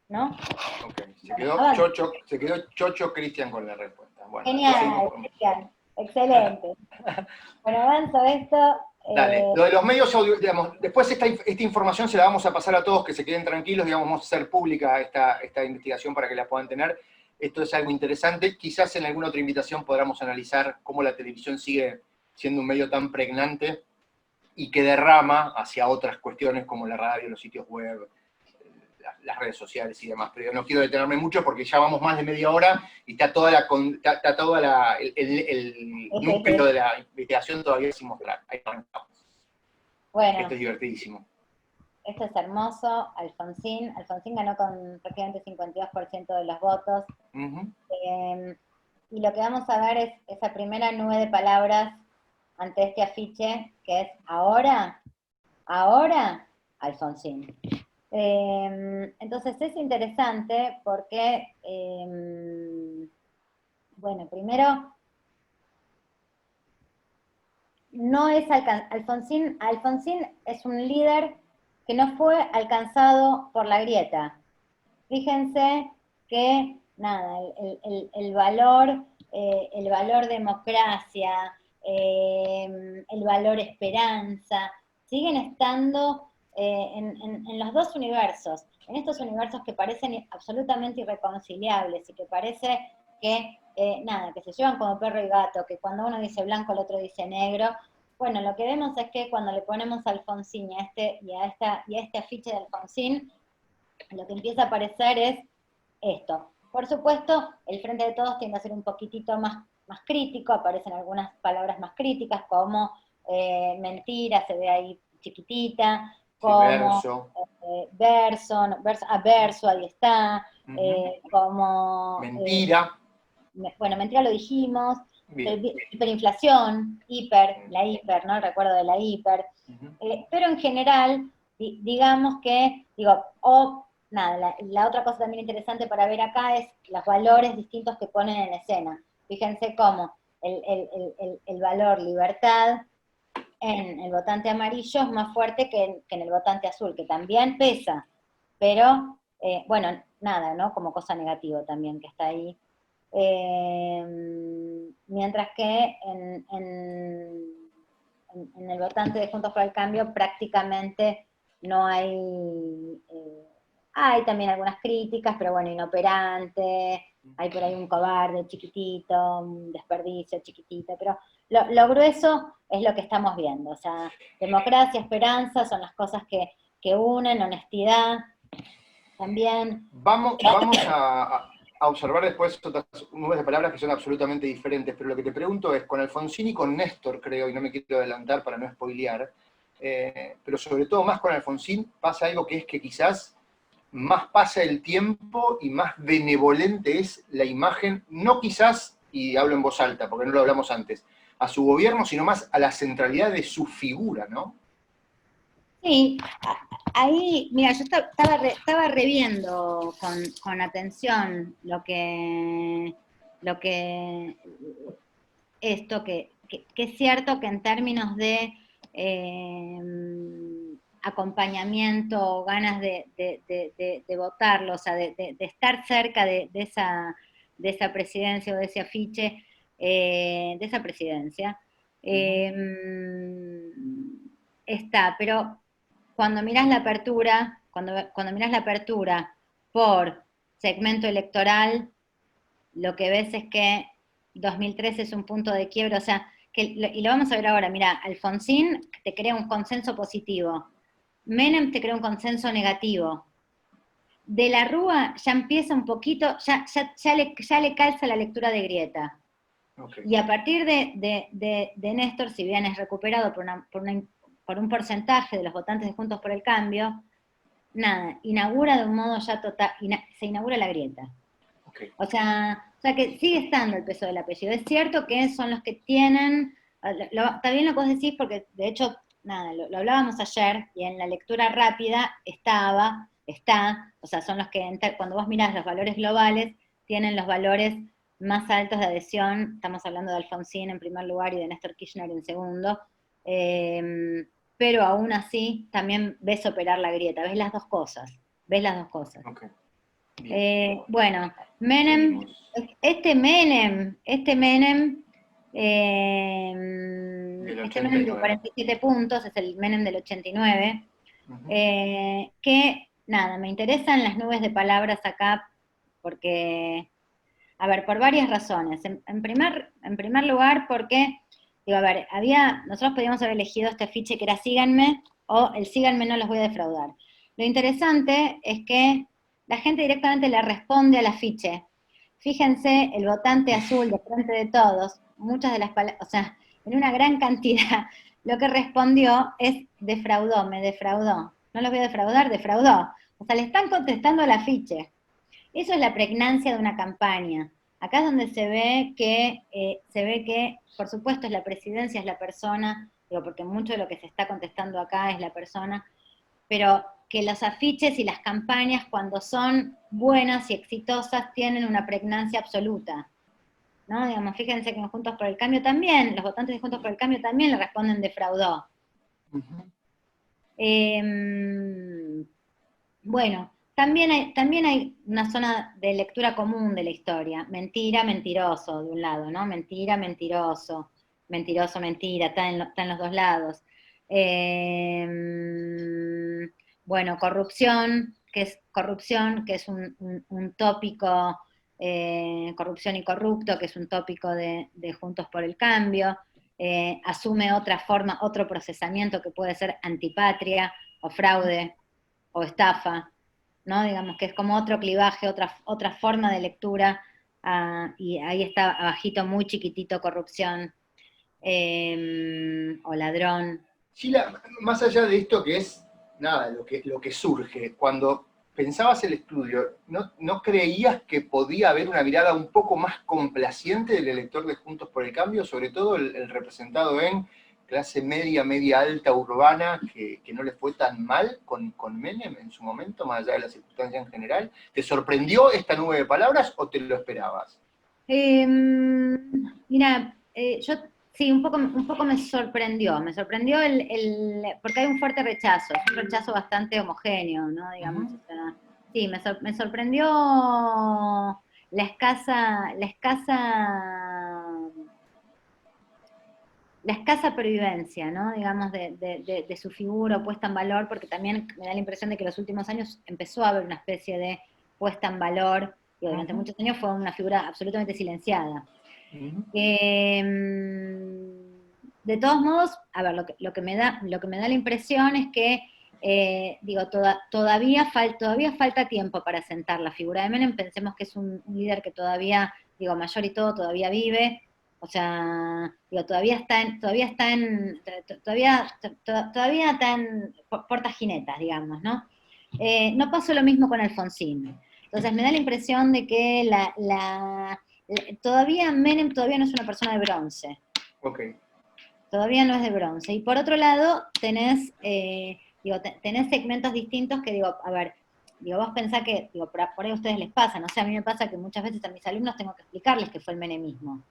¿No? Ok, se quedó chocho Cristian con la respuesta. Bueno, genial, Cristian, excelente. Bueno, avanzo esto. Dale, lo de los medios audio, digamos, después esta información se la vamos a pasar a todos, que se queden tranquilos, digamos, vamos a hacer pública esta investigación para que la puedan tener. Esto es algo interesante. Quizás en alguna otra invitación podamos analizar cómo la televisión sigue siendo un medio tan pregnante y que derrama hacia otras cuestiones como la radio, los sitios web, las redes sociales y demás, pero yo no quiero detenerme mucho porque ya vamos más de media hora y está el núcleo de la investigación todavía sin mostrar. Ahí arrancamos. Bueno. Esto es divertidísimo. Esto es hermoso. Alfonsín ganó con prácticamente 52% de los votos. Uh-huh. Y lo que vamos a ver es esa primera nube de palabras ante este afiche, que es ahora, Alfonsín. Entonces es interesante porque, bueno, primero, no es Alfonsín es un líder que no fue alcanzado por la grieta. Fíjense que, nada, el valor democracia, el valor esperanza, siguen estando en los dos universos, en estos universos que parecen absolutamente irreconciliables y que parece que nada, que se llevan como perro y gato, que cuando uno dice blanco el otro dice negro. Bueno, lo que vemos es que cuando le ponemos a Alfonsín y a este afiche de Alfonsín, lo que empieza a aparecer es esto. Por supuesto, el Frente de Todos tiende a ser un poquitito más crítico, aparecen algunas palabras más críticas, como mentira, se ve ahí chiquitita, Sí, como verso. verso, ahí está, Ujú. como, Mentira. bueno, mentira lo dijimos, Bien. hiperinflación, la hiper, ¿no? El recuerdo de la hiper, Ujú. pero en general, digamos que, digo, nada, la otra cosa también interesante para ver acá es los valores distintos que ponen en escena. Fíjense cómo el valor libertad en el votante amarillo es más fuerte que en el votante azul, que también pesa, pero bueno, nada, ¿no? Como cosa negativa también que está ahí. Mientras que en el votante de Juntos por el Cambio prácticamente no hay también algunas críticas, pero bueno, inoperante, hay por ahí un cobarde chiquitito, un desperdicio chiquitito, pero lo grueso es lo que estamos viendo, o sea, democracia, esperanza son las cosas que unen, honestidad también. Vamos a observar después otras nubes de palabras que son absolutamente diferentes, pero lo que te pregunto es, con Alfonsín y con Néstor, creo, y no me quiero adelantar para no spoilear, pero sobre todo más con Alfonsín pasa algo que es que quizás más pasa el tiempo y más benevolente es la imagen, no quizás, y hablo en voz alta, porque no lo hablamos antes, a su gobierno, sino más a la centralidad de su figura, ¿no? Sí, ahí, mira, yo estaba reviendo con atención lo que esto, que es cierto que en términos de acompañamiento, ganas de votarlo, o sea, de estar cerca de esa presidencia o de ese afiche, de esa presidencia, eh, está, pero cuando miras la apertura, cuando miras la apertura por segmento electoral, lo que ves es que 2013 es un punto de quiebra, o sea, y lo vamos a ver ahora, mira, Alfonsín te crea un consenso positivo, Menem te crea un consenso negativo, De la Rúa ya empieza un poquito, ya le calza la lectura de grieta. Okay. Y a partir de Néstor, si bien es recuperado por un porcentaje de los votantes de Juntos por el Cambio, nada, inaugura de un modo ya total, se inaugura la grieta. Okay. O sea que sigue estando el peso del apellido. Es cierto que son los que tienen, está bien lo que vos decís, porque de hecho, nada, lo hablábamos ayer, y en la lectura rápida está, o sea, son los que, cuando vos mirás los valores globales, tienen los valores más altos de adhesión, estamos hablando de Alfonsín en primer lugar y de Néstor Kirchner en segundo, pero aún así también ves operar la grieta, ves las dos cosas. Okay. Bueno, Menem, Seguimos. este Menem Del este Menem de 89. 47 puntos, es el Menem del 89, Uh-huh. que nada, me interesan las nubes de palabras acá, porque, a ver, por varias razones. En primer lugar, porque, digo, a ver, nosotros podíamos haber elegido este afiche que era síganme, o el síganme no los voy a defraudar. Lo interesante es que la gente directamente le responde al afiche. Fíjense, el votante azul de Frente de Todos, muchas de las palabras, o sea, en una gran cantidad, lo que respondió es defraudó, me defraudó. No los voy a defraudar, defraudó. O sea, le están contestando al afiche. Eso es la pregnancia de una campaña. Acá es donde se ve que, por supuesto, es la presidencia, es la persona, digo, porque mucho de lo que se está contestando acá es la persona, pero que los afiches y las campañas, cuando son buenas y exitosas, tienen una pregnancia absoluta, ¿no? Digamos, fíjense que en Juntos por el Cambio también, los votantes de Juntos por el Cambio también le responden defraudó. Uh-huh. Bueno, también hay una zona de lectura común de la historia. Mentira, mentiroso, de un lado, ¿no? Mentira, mentiroso. Mentiroso, mentira, está en los dos lados. Eh, bueno, corrupción, que es un tópico Corrupción y corrupto, que es un tópico de Juntos por el Cambio, asume otra forma, otro procesamiento que puede ser antipatria, o fraude, o estafa, ¿no? Digamos que es como otro clivaje, otra forma de lectura, y ahí está abajito, muy chiquitito, corrupción, o ladrón. Sheila, más allá de esto que es, nada, lo que surge, cuando pensabas el estudio, ¿no creías que podía haber una mirada un poco más complaciente del elector de Juntos por el Cambio, sobre todo el representado en clase media, media alta, urbana, que no le fue tan mal con Menem en su momento, más allá de la circunstancia en general? ¿Te sorprendió esta nube de palabras o te lo esperabas? Mira, yo sí, un poco me sorprendió porque hay un fuerte rechazo, es un rechazo bastante homogéneo, ¿no? Digamos, o sea, sí, me sorprendió la escasa pervivencia, ¿no? Digamos, de su figura puesta en valor, porque también me da la impresión de que en los últimos años empezó a haber una especie de puesta en valor, y durante muchos años fue una figura absolutamente silenciada. De todos modos, a ver, lo que me da la impresión es que, digo, todavía falta tiempo para sentar la figura de Menem. Pensemos que es un líder que todavía, digo, mayor y todo, todavía vive. O sea, digo, todavía está en puertas jinetas, digamos, ¿no? No pasó lo mismo con Alfonsín. Entonces me da la impresión de que todavía Menem todavía no es una persona de bronce. Ok. Todavía no es de bronce. Y por otro lado, tenés segmentos distintos que digo, a ver, digo, vos pensás que, digo, por ahí a ustedes les pasa, no sé, a mí me pasa que muchas veces a mis alumnos tengo que explicarles qué fue el menemismo.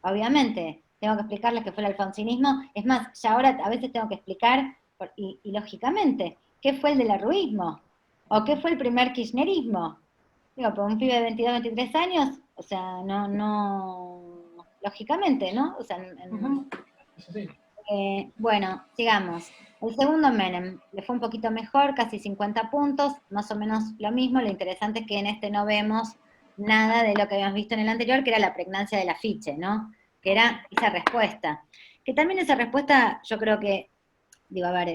Obviamente, tengo que explicarles qué fue el alfonsinismo. Es más, ya ahora a veces tengo que explicar, y lógicamente, qué fue el del arruismo, o qué fue el primer kirchnerismo. Digo, por un pibe de 22, 23 años, o sea, lógicamente, ¿no? O sea, Sí. bueno, sigamos. El segundo Menem le fue un poquito mejor, casi 50 puntos, más o menos lo mismo. Lo interesante es que en este no vemos nada de lo que habíamos visto en el anterior, que era la pregnancia del afiche, ¿no? Que era esa respuesta. Que también esa respuesta, yo creo que, digo, a ver,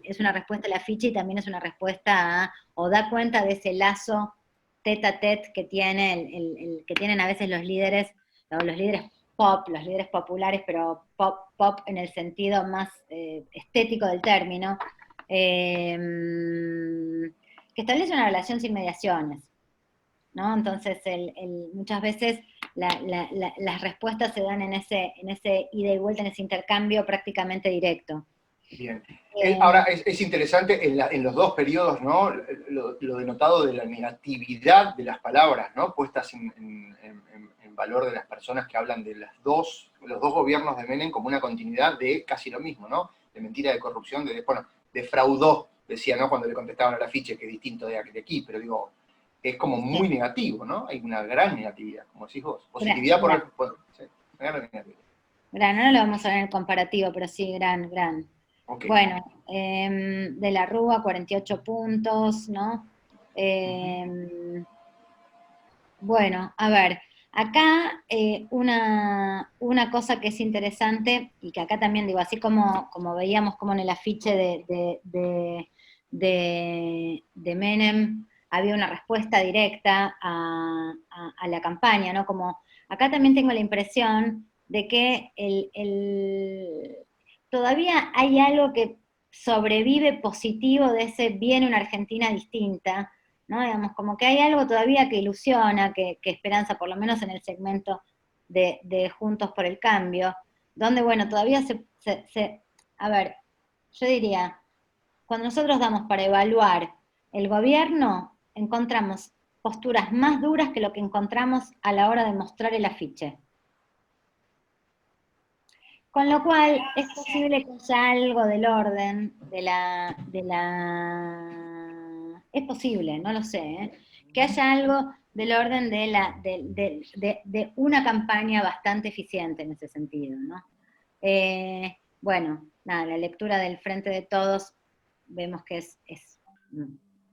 es una respuesta al afiche y también es una respuesta o da cuenta de ese lazo tete a tete que que tienen a veces los líderes pop, los líderes populares, pero pop en el sentido más estético del término, que establece una relación sin mediaciones, ¿no? Entonces, muchas veces las respuestas se dan en ese ida y vuelta, en ese intercambio prácticamente directo. Bien. Ahora, es interesante en los dos periodos, ¿no? Lo denotado de la negatividad de las palabras, ¿no? Puestas en valor de las personas que hablan de los dos gobiernos de Menem como una continuidad de casi lo mismo, ¿no? De mentira, de corrupción, bueno, defraudó, decía, ¿no? Cuando le contestaban al afiche, que es distinto de aquí, pero digo, es como muy negativo, ¿no? Hay una gran negatividad, como decís vos. Positividad sí, una gran negatividad. Gran, no lo vamos a ver en el comparativo, pero sí, gran. Okay. Bueno, de la Rúa, 48 puntos, ¿no? Bueno, a ver, acá una cosa que es interesante, y que acá también digo, así como veíamos como en el afiche de Menem había una respuesta directa a la campaña, ¿no? Como acá también tengo la impresión de que todavía hay algo que sobrevive positivo de ese viene una Argentina distinta, ¿no? Digamos, como que hay algo todavía que ilusiona, que esperanza, por lo menos en el segmento de Juntos por el Cambio, donde, bueno, todavía a ver, yo diría, cuando nosotros damos para evaluar el gobierno, encontramos posturas más duras que lo que encontramos a la hora de mostrar el afiche. Con lo cual, es posible que haya algo del orden es posible, no lo sé, ¿eh? Que haya algo del orden de una campaña bastante eficiente en ese sentido, ¿no? Bueno, nada, la lectura del Frente de Todos, vemos que es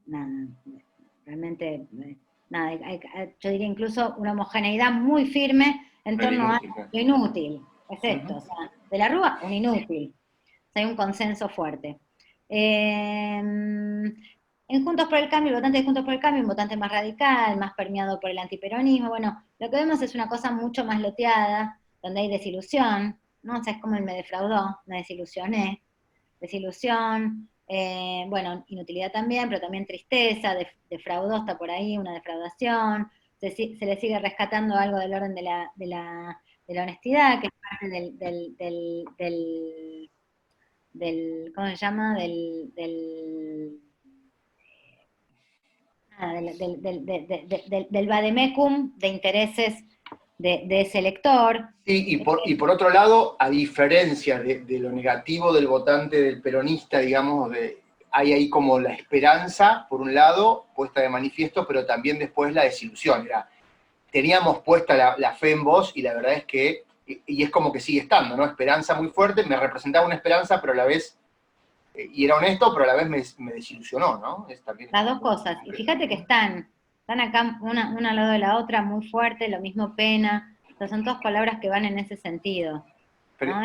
nada, realmente nada, yo diría incluso una homogeneidad muy firme en torno a lo inútil, es esto, o sea, de la Rúa, un inútil, o sea, hay un consenso fuerte. En Juntos por el Cambio, el votante de Juntos por el Cambio, un votante más radical, más permeado por el antiperonismo, bueno, lo que vemos es una cosa mucho más loteada, donde hay desilusión, ¿no? O sea, es como él me defraudó, me desilusioné, desilusión, bueno, inutilidad también, pero también tristeza, defraudó, está por ahí, una defraudación, se le sigue rescatando algo del orden de la honestidad, que es parte del ¿cómo se llama? Del vademecum de intereses de ese elector. Sí, y por otro lado, a diferencia de lo negativo del votante del peronista, digamos, hay ahí como la esperanza, por un lado, puesta de manifiesto, pero también después la desilusión. Teníamos puesta la fe en vos y la verdad es que, y es como que sigue estando, ¿no? Esperanza muy fuerte, me representaba una esperanza, pero a la vez, y era honesto, pero a la vez me desilusionó, ¿no? Las dos cosas, y fíjate que están acá una al lado de la otra muy fuerte, lo mismo pena, o sea, son todas palabras que van en ese sentido. ¿No?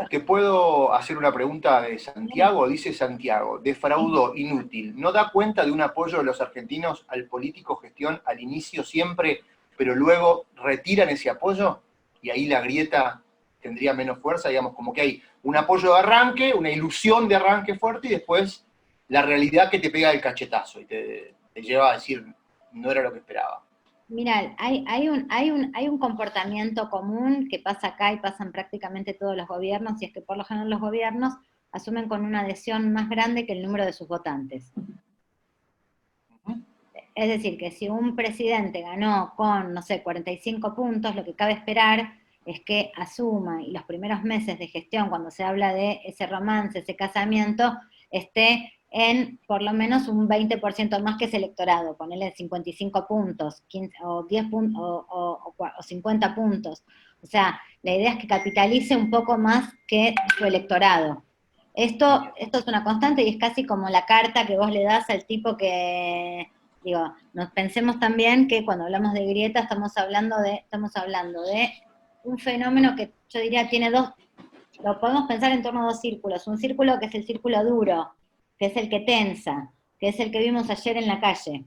¿Te puedo hacer una pregunta de Santiago? Dice Santiago, defraudó, inútil. ¿No da cuenta de un apoyo de los argentinos al político gestión al inicio siempre, pero luego retiran ese apoyo? Y ahí la grieta tendría menos fuerza, digamos, como que hay un apoyo de arranque, una ilusión de arranque fuerte, y después la realidad que te pega el cachetazo y te lleva a decir, no era lo que esperaba. Mirá, hay un comportamiento común que pasa acá y pasa en prácticamente todos los gobiernos, y es que por lo general los gobiernos asumen con una adhesión más grande que el número de sus votantes. Es decir, que si un presidente ganó con, no sé, 45 puntos, lo que cabe esperar es que asuma, y los primeros meses de gestión, cuando se habla de ese romance, ese casamiento, esté en por lo menos un 20% más que ese electorado, ponerle 55 puntos, 15, o 10 puntos, o 50 puntos. O sea, la idea es que capitalice un poco más que su electorado. Esto es una constante y es casi como la carta que vos le das al tipo que, digo, nos pensemos también que cuando hablamos de grieta estamos hablando de un fenómeno que yo diría tiene dos, lo podemos pensar en torno a dos círculos. Un círculo que es el círculo duro, que es el que tensa, que es el que vimos ayer en la calle.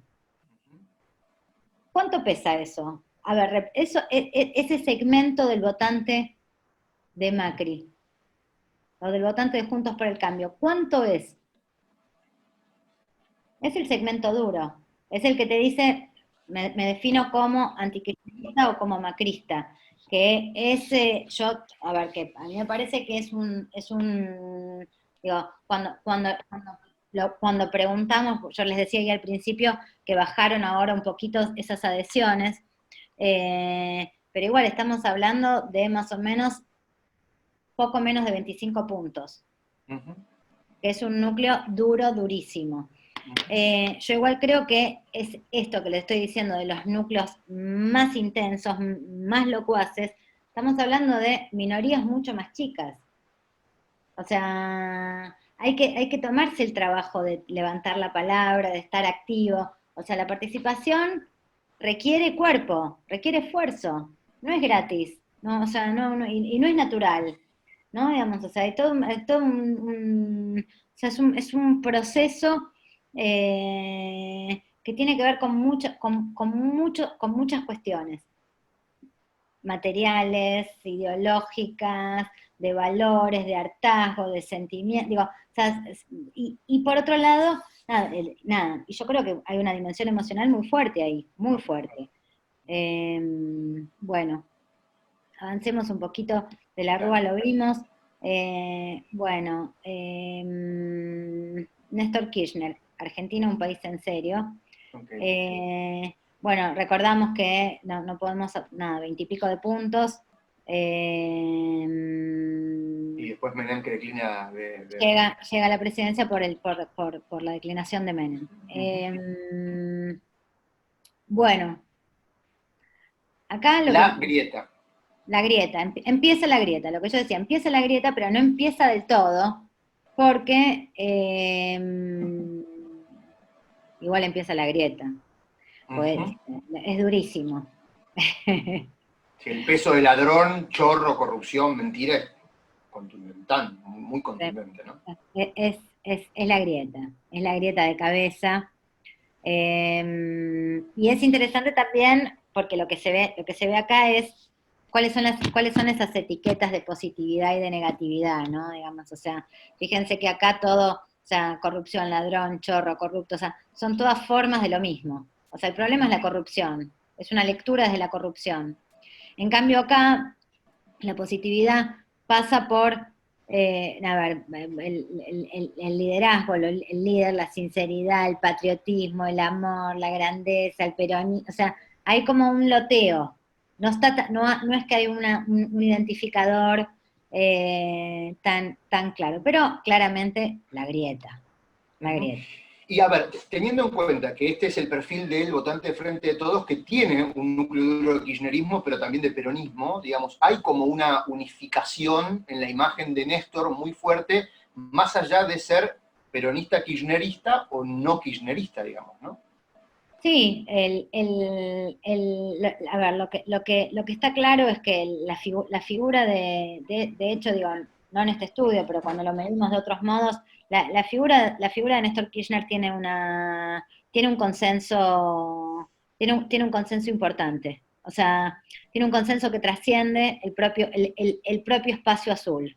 ¿Cuánto pesa eso? A ver, ese segmento del votante de Macri, o del votante de Juntos por el Cambio, ¿cuánto es? Es el segmento duro. Es el que te dice, me defino como antikirchnerista o como macrista. Que ese, a ver, que a mí me parece que digo, cuando preguntamos, yo les decía ahí al principio que bajaron ahora un poquito esas adhesiones, pero igual estamos hablando de más o menos poco menos de 25 puntos. Que es un núcleo duro, durísimo. Yo igual creo que es esto que le estoy diciendo de los núcleos más intensos, más locuaces, estamos hablando de minorías mucho más chicas. O sea, hay que tomarse el trabajo de levantar la palabra, de estar activo. O sea, la participación requiere cuerpo, requiere esfuerzo, no es gratis, ¿no? O sea, y no es natural, ¿no? Digamos, o sea, hay todo o sea, es un proceso que tiene que ver con muchas cuestiones materiales, ideológicas, de valores, de hartazgo, de sentimientos, digo, o sea, y por otro lado, nada, y yo creo que hay una dimensión emocional muy fuerte ahí, muy fuerte. Bueno, avancemos un poquito, de la Rúa lo vimos, bueno, Néstor Kirchner, Argentina un país en serio. Okay. Bueno, recordamos que no podemos, nada, 20 y pico de puntos. Y después Menem que declina llega a la presidencia por la declinación de Menem. Bueno, acá grieta. La grieta, empieza la grieta, lo que yo decía, empieza la grieta, pero no empieza del todo, porque igual empieza la grieta. Pues, es durísimo. Sí, el peso de ladrón, chorro, corrupción, mentira es contundente, muy contundente, ¿no? Es la grieta de cabeza. Y es interesante también, porque lo que se ve acá es cuáles son esas etiquetas de positividad y de negatividad, ¿no? Digamos, o sea, fíjense que acá todo, o sea, corrupción, ladrón, chorro, corrupto, o sea, son todas formas de lo mismo. O sea, el problema es la corrupción, es una lectura desde la corrupción. En cambio acá, la positividad pasa por, a ver, el liderazgo, el líder, la sinceridad, el patriotismo, el amor, la grandeza, el peronismo, o sea, hay como un loteo. No es que hay un identificador tan claro, pero claramente la grieta, la grieta. Y a ver, teniendo en cuenta que este es el perfil del votante de Frente de Todos, que tiene un núcleo duro de kirchnerismo, pero también de peronismo, digamos, hay como una unificación en la imagen de Néstor muy fuerte, más allá de ser peronista kirchnerista o no kirchnerista, digamos, ¿no? Sí, a ver, lo que está claro es que la figura de hecho, digo, no en este estudio, pero cuando lo medimos de otros modos, la figura de Néstor Kirchner tiene un consenso, tiene un consenso importante. O sea, tiene un consenso que trasciende el propio espacio azul.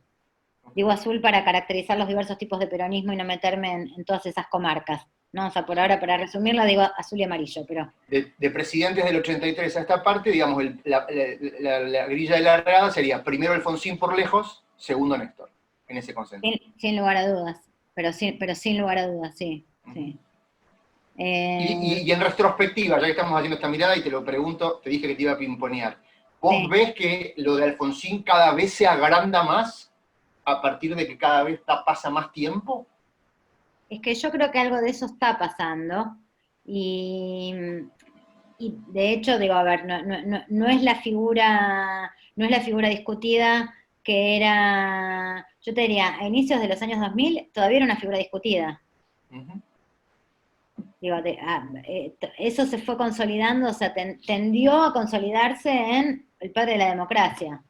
Digo azul para caracterizar los diversos tipos de peronismo y no meterme en todas esas comarcas. No, o sea, por ahora, para resumirla, digo azul y amarillo, pero... De presidentes del 83 a esta parte, digamos, la grilla de largada sería primero Alfonsín por lejos, segundo Néstor, en ese consenso. Sin lugar a dudas, pero sin lugar a dudas, sí. Sí. Y en retrospectiva, ya que estamos haciendo esta mirada y te lo pregunto, te dije que te iba a pimponear, ¿vos Sí. ves que lo de Alfonsín cada vez se agranda más a partir de que cada vez pasa más tiempo? Es que yo creo que algo de eso está pasando, y de hecho, digo, a ver, no es la figura, no es la figura discutida que era, yo te diría, a inicios de los años 2000 todavía era una figura discutida. Digo, eso se fue consolidando, o sea, tendió a consolidarse en el padre de la democracia.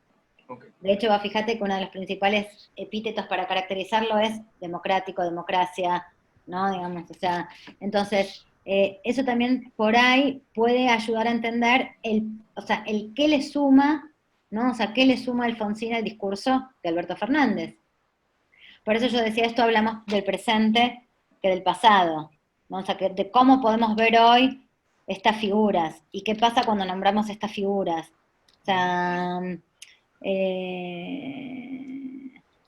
Okay. De hecho, fíjate que uno de los principales epítetos para caracterizarlo es democrático, democracia, ¿no? Digamos, o sea, entonces, eso también por ahí puede ayudar a entender o sea, el qué le suma, ¿no? O sea, qué le suma Alfonsín al discurso de Alberto Fernández. Por eso yo decía, esto hablamos del presente que del pasado, ¿no? O sea, de cómo podemos ver hoy estas figuras y qué pasa cuando nombramos estas figuras. O sea,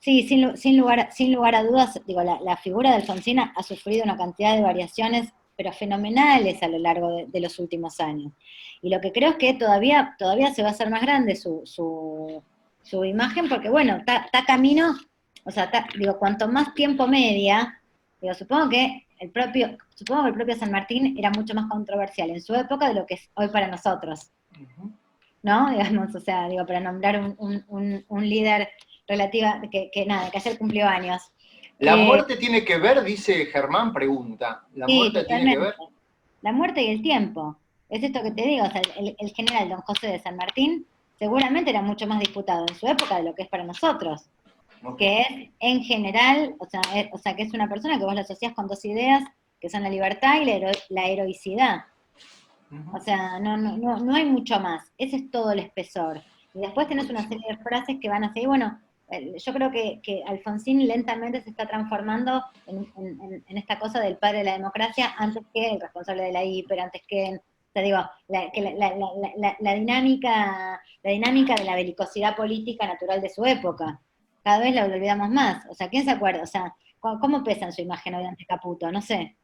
sí, sin lugar a dudas, digo, la figura de Alfonsín ha sufrido una cantidad de variaciones, pero fenomenales a lo largo de los últimos años. Y lo que creo es que todavía se va a hacer más grande su imagen, porque bueno, está camino, o sea, digo, cuanto más tiempo media, digo, supongo que el propio San Martín era mucho más controversial en su época de lo que es hoy para nosotros. ¿No? Digamos, o sea, digo, para nombrar un líder relativa, que ayer cumplió años. ¿La muerte tiene que ver? Dice Germán, pregunta. ¿La muerte tiene que ver? La muerte y el tiempo. Es esto que te digo, o sea, el general Don José de San Martín seguramente era mucho más disputado en su época de lo que es para nosotros. Okay. Que es, en general, o sea, que es una persona que vos la asociás con dos ideas, que son la libertad y la heroicidad. O sea, no hay mucho más. Ese es todo el espesor. Y después tenés una serie de frases que van a seguir. Bueno, yo creo que Alfonsín lentamente se está transformando en esta cosa del padre de la democracia, antes que el responsable de la hiper, antes que, o sea, digo, la dinámica de la belicosidad política natural de su época. Cada vez la olvidamos más. O sea, ¿quién se acuerda? O sea, ¿cómo pesa en su imagen hoy ante Caputo? No sé.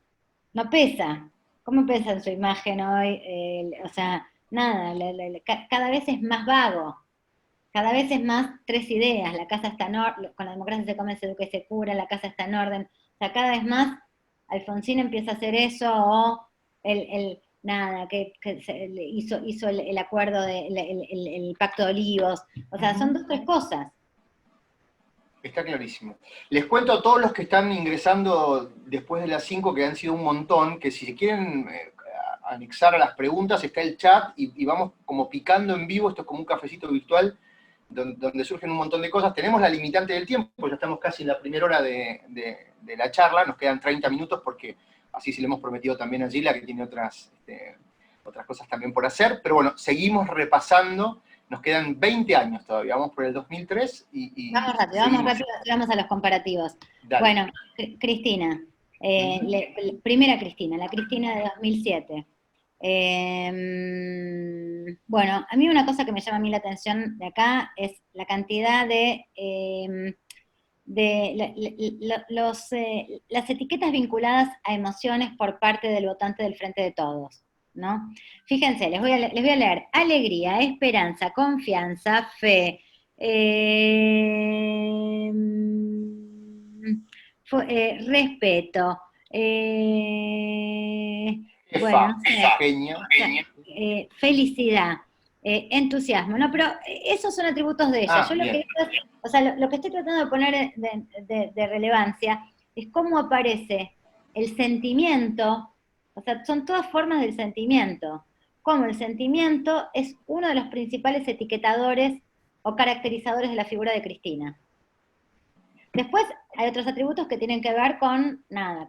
No pesa. ¿Cómo pesa en su imagen hoy? O sea, nada, cada vez es más vago, cada vez es más tres ideas, la casa está en orden, con la democracia se come, se educa y se cura, la casa está en orden, o sea, cada vez más Alfonsín empieza a hacer eso, o nada, que hizo el acuerdo, el pacto de Olivos, o sea, son dos, tres cosas. Está clarísimo. Les cuento a todos los que están ingresando después de las 5, que han sido un montón, que si quieren anexar a las preguntas está el chat y vamos como picando en vivo, esto es como un cafecito virtual donde surgen un montón de cosas. Tenemos la limitante del tiempo, ya estamos casi en la primera hora de la charla, nos quedan 30 minutos porque así se le hemos prometido también a Gila, que tiene otras cosas también por hacer, pero bueno, seguimos repasando, nos quedan 20 años todavía, vamos por el 2003 y vamos rápido, vamos a los comparativos. Dale. Bueno, Cristina, primera Cristina, la Cristina de 2007. Bueno, a mí una cosa que me llama a mí la atención de acá es la cantidad las etiquetas vinculadas a emociones por parte del votante del Frente de Todos, ¿no? Fíjense, les voy a leer: alegría, esperanza, confianza, fe, respeto, bueno, no sé, felicidad, entusiasmo, ¿no? Pero esos son atributos de ella. Yo lo que, o sea, lo que estoy tratando de poner de relevancia es cómo aparece el sentimiento, o sea, son todas formas del sentimiento, cómo el sentimiento es uno de los principales etiquetadores o caracterizadores de la figura de Cristina. Después hay otros atributos que tienen que ver con la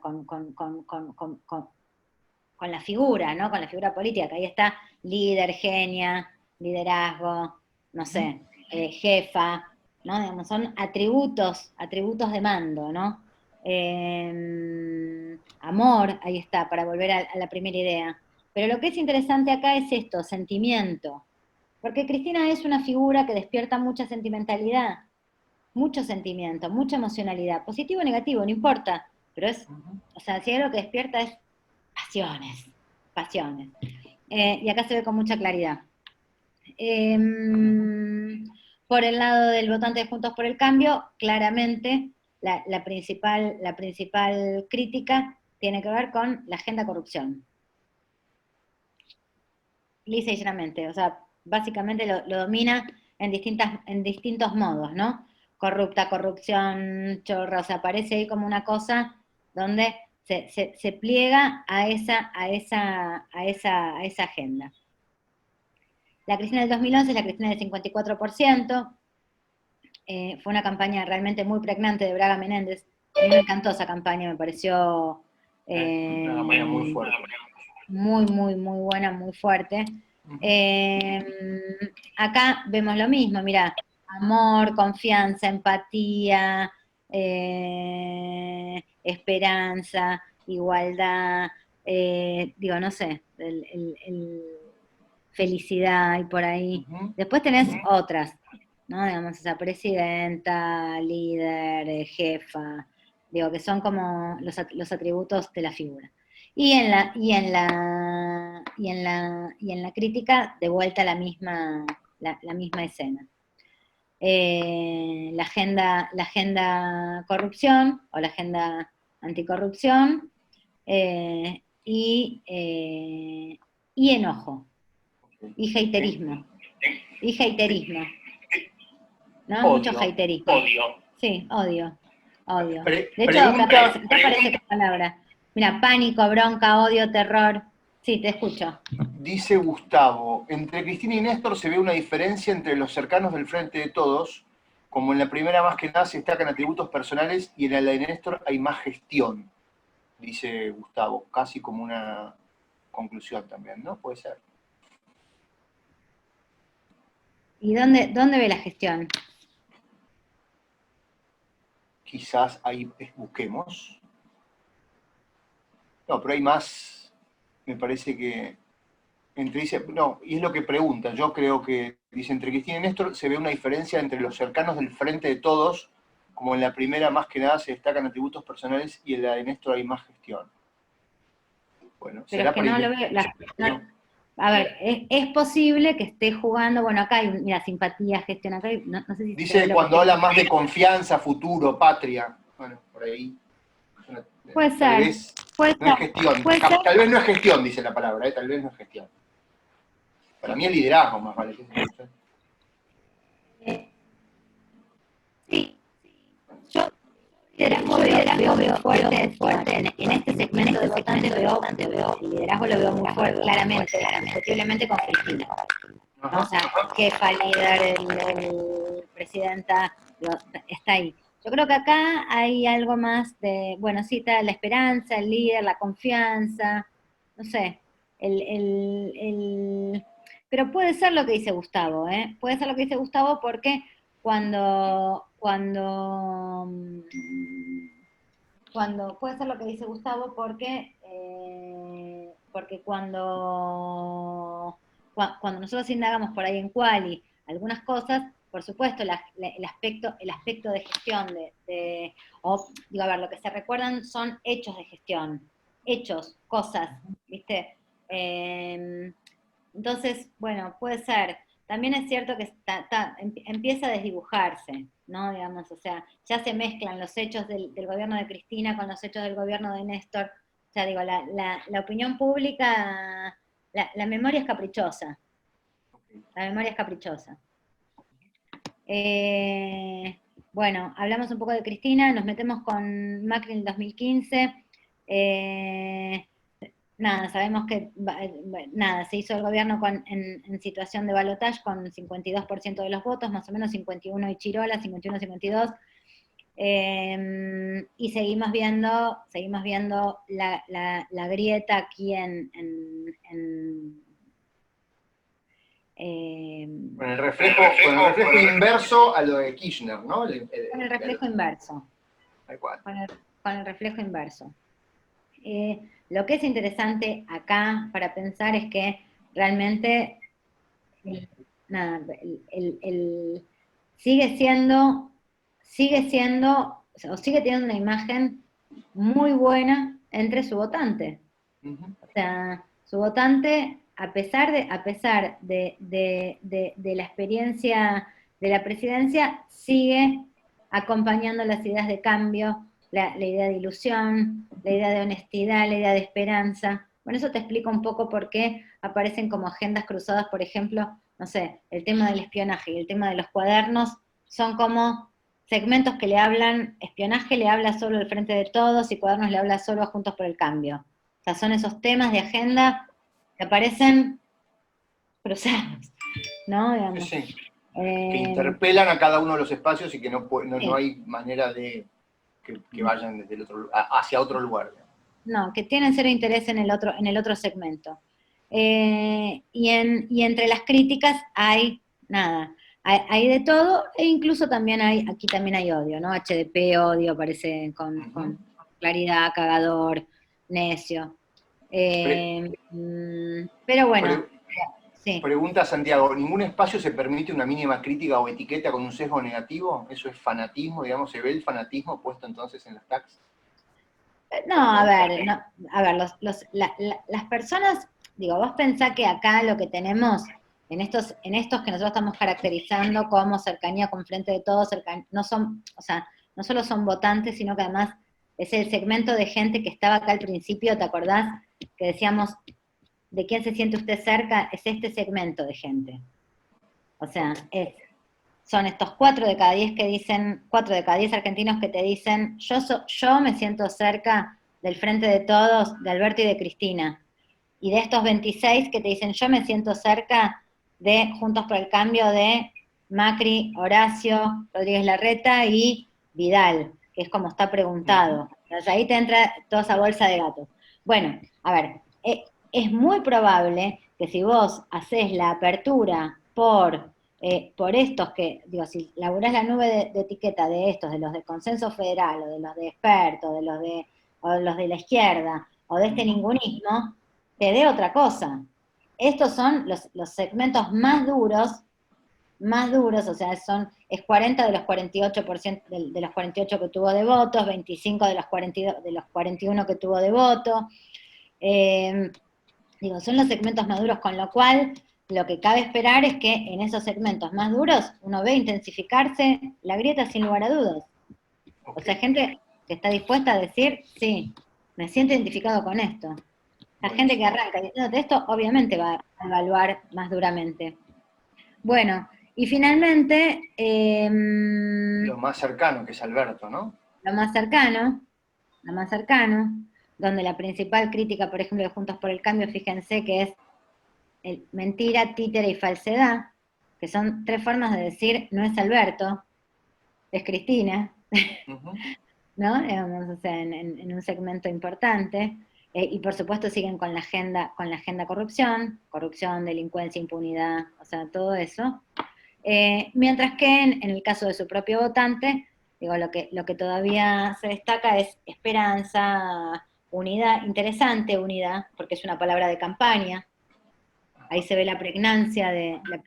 figura, ¿no? Con la figura política, que ahí está líder, genia, liderazgo, no sé, jefa, ¿no? Digamos, son atributos de mando, ¿no? Amor, ahí está, para volver a la primera idea. Pero lo que es interesante acá es esto, sentimiento. Porque Cristina es una figura que despierta mucha sentimentalidad, mucho sentimiento, mucha emocionalidad, positivo o negativo, no importa, pero es, o sea, si hay algo que despierta es pasiones. Y acá se ve con mucha claridad. Por el lado del votante de Juntos por el Cambio, claramente la principal crítica tiene que ver con la agenda corrupción. Lisa y llanamente, o sea, básicamente lo domina en distintos modos, ¿no? Corrupta, corrupción, chorra, o sea, aparece ahí como una cosa donde se pliega a esa agenda. La Cristina del 2011 es la Cristina del 54%, fue una campaña realmente muy pregnante de Braga Menéndez, a mí me encantó esa campaña, me pareció una campaña muy fuerte. Muy buena, muy fuerte. Acá vemos lo mismo, mirá, amor, confianza, empatía, esperanza, igualdad, digo, no sé, felicidad y por ahí. Después tenés otras, ¿no? Digamos, esa presidenta, líder, jefa, digo, que son como los atributos de la figura. Y en la crítica, de vuelta la misma escena. La agenda corrupción, o la agenda anticorrupción, y enojo, y haterismo. ¿No? Odio. Mucho haterismo. Odio. Sí, odio. De hecho, acá aparece esta palabra. Mira, pánico, bronca, odio, terror. Sí, te escucho. Dice Gustavo, entre Cristina y Néstor se ve una diferencia entre los cercanos del Frente de Todos, como en la primera más que nada se destacan atributos personales y en la de Néstor hay más gestión, dice Gustavo, casi como una conclusión también, ¿no? Puede ser. ¿Y dónde ve la gestión? Quizás ahí busquemos. No, pero hay más, me parece que, y es lo que pregunta, yo creo que, dice, entre Cristina y Néstor se ve una diferencia entre los cercanos del Frente de Todos, como en la primera más que nada se destacan atributos personales y en la de Néstor hay más gestión. Bueno, pero es que no lo veo. A ver, es posible que esté jugando, bueno, acá hay, mira, simpatía, gestión, acá hay, no sé si... Dice cuando habla más de confianza, futuro, patria, bueno, por ahí. Puede ser. No es gestión. Tal vez no es gestión, dice la palabra, tal vez no es gestión. Para mí es liderazgo, más vale. Sí. Yo liderazgo veo fuerte. En este segmento de votantes veo el liderazgo lo veo muy fuerte, claramente, indiscutiblemente con Cristina. O sea, jefa, líder, presidenta, está ahí. Yo creo que acá hay algo más de, bueno, sí, está la esperanza, el líder, la confianza, no sé, pero puede ser lo que dice Gustavo, ¿eh? Puede ser lo que dice Gustavo porque puede ser lo que dice Gustavo porque cuando nosotros indagamos por ahí en Quali algunas cosas, por supuesto, el aspecto de gestión, digo, a ver, lo que se recuerdan son hechos de gestión, hechos, cosas, ¿viste? Entonces, bueno, puede ser. También es cierto que empieza a desdibujarse, ¿no? Digamos, o sea, ya se mezclan los hechos del gobierno de Cristina con los hechos del gobierno de Néstor. O sea, digo, la opinión pública, la memoria es caprichosa. La memoria es caprichosa. Bueno, hablamos un poco de Cristina, nos metemos con Macri en el 2015. Nada, sabemos que se hizo el gobierno en situación de balotaje con 52% de los votos, más o menos 51 y Chirola, 51-52. Y seguimos viendo la grieta aquí con el reflejo inverso a lo de Kirchner, ¿no? Con el reflejo inverso. Tal cual. Con el reflejo inverso. Lo que es interesante acá para pensar es que realmente sigue teniendo una imagen muy buena entre su votante. O sea, su votante, a pesar de la experiencia de la presidencia, sigue acompañando las ideas de cambio, la idea de ilusión, la idea de honestidad, la idea de esperanza. Bueno, eso te explica un poco por qué aparecen como agendas cruzadas, por ejemplo, no sé, el tema del espionaje y el tema de los cuadernos son como segmentos que le hablan, espionaje le habla solo al Frente de Todos y cuadernos le habla solo a Juntos por el Cambio. O sea, son esos temas de agenda que aparecen cruzados, ¿no? Digamos. Sí. Que interpelan a cada uno de los espacios y que no hay manera de que vayan desde el otro, hacia otro lugar. No, que tienen cero interés en el otro segmento. Y entre las críticas hay nada, hay de todo, e incluso aquí también hay odio, ¿no? HDP, odio, aparece con claridad, cagador, necio. Pero bueno, sí. Pregunta Santiago, ¿ningún espacio se permite una mínima crítica o etiqueta con un sesgo negativo? ¿Eso es fanatismo, digamos? ¿Se ve el fanatismo puesto entonces en los tags? No, a ver, las personas, digo, vos pensá que acá lo que tenemos, en estos que nosotros estamos caracterizando como cercanía con Frente de Todos, no solo son votantes, sino que además es el segmento de gente que estaba acá al principio, ¿te acordás? Que decíamos, ¿de quién se siente usted cerca? Es este segmento de gente. O sea, son estos 4 de cada 10 argentinos que te dicen, yo me siento cerca del Frente de Todos, de Alberto y de Cristina. Y de estos 26 que te dicen, yo me siento cerca de Juntos por el Cambio de Macri, Horacio, Rodríguez Larreta y Vidal, que es como está preguntado. Entonces ahí te entra toda esa bolsa de gatos. Bueno, a ver, es muy probable que si vos haces la apertura por estos que, digo, si laburás la nube de etiqueta de estos, de los de consenso federal, o de los de expertos, o los de la izquierda, o de este ningunismo, te dé otra cosa. Estos son los segmentos más duros, o sea, es 40 de los 48%, de los 48 que tuvo de votos, 25 de los 41 que tuvo de voto. Digo, son los segmentos más duros, con lo cual lo que cabe esperar es que en esos segmentos más duros uno ve intensificarse la grieta sin lugar a dudas. O sea, gente que está dispuesta a decir, sí, me siento identificado con esto. La gente que arranca diciendo de esto, obviamente va a evaluar más duramente. Bueno, y finalmente... lo más cercano, que es Alberto, ¿no? Lo más cercano. lo más cercano, donde la principal crítica, por ejemplo, de Juntos por el Cambio, fíjense que es mentira, títere y falsedad, que son 3 formas de decir, no es Alberto, es Cristina, Ujú. ¿no? Digamos, o sea, en un segmento importante. Y por supuesto siguen con la agenda corrupción, delincuencia, impunidad, o sea, todo eso. Mientras que en el caso de su propio votante, digo, lo que todavía se destaca es esperanza, unidad, interesante unidad, porque es una palabra de campaña. Ahí se ve la pregnancia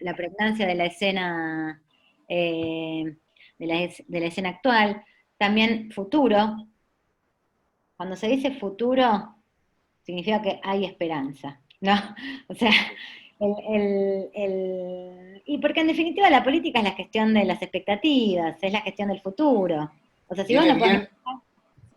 la pregnancia de la escena, de la escena actual. También futuro. Cuando se dice futuro, significa que hay esperanza, ¿no? O sea, y porque en definitiva la política es la gestión de las expectativas, es la gestión del futuro. O sea, si vos Viene no pones... bien,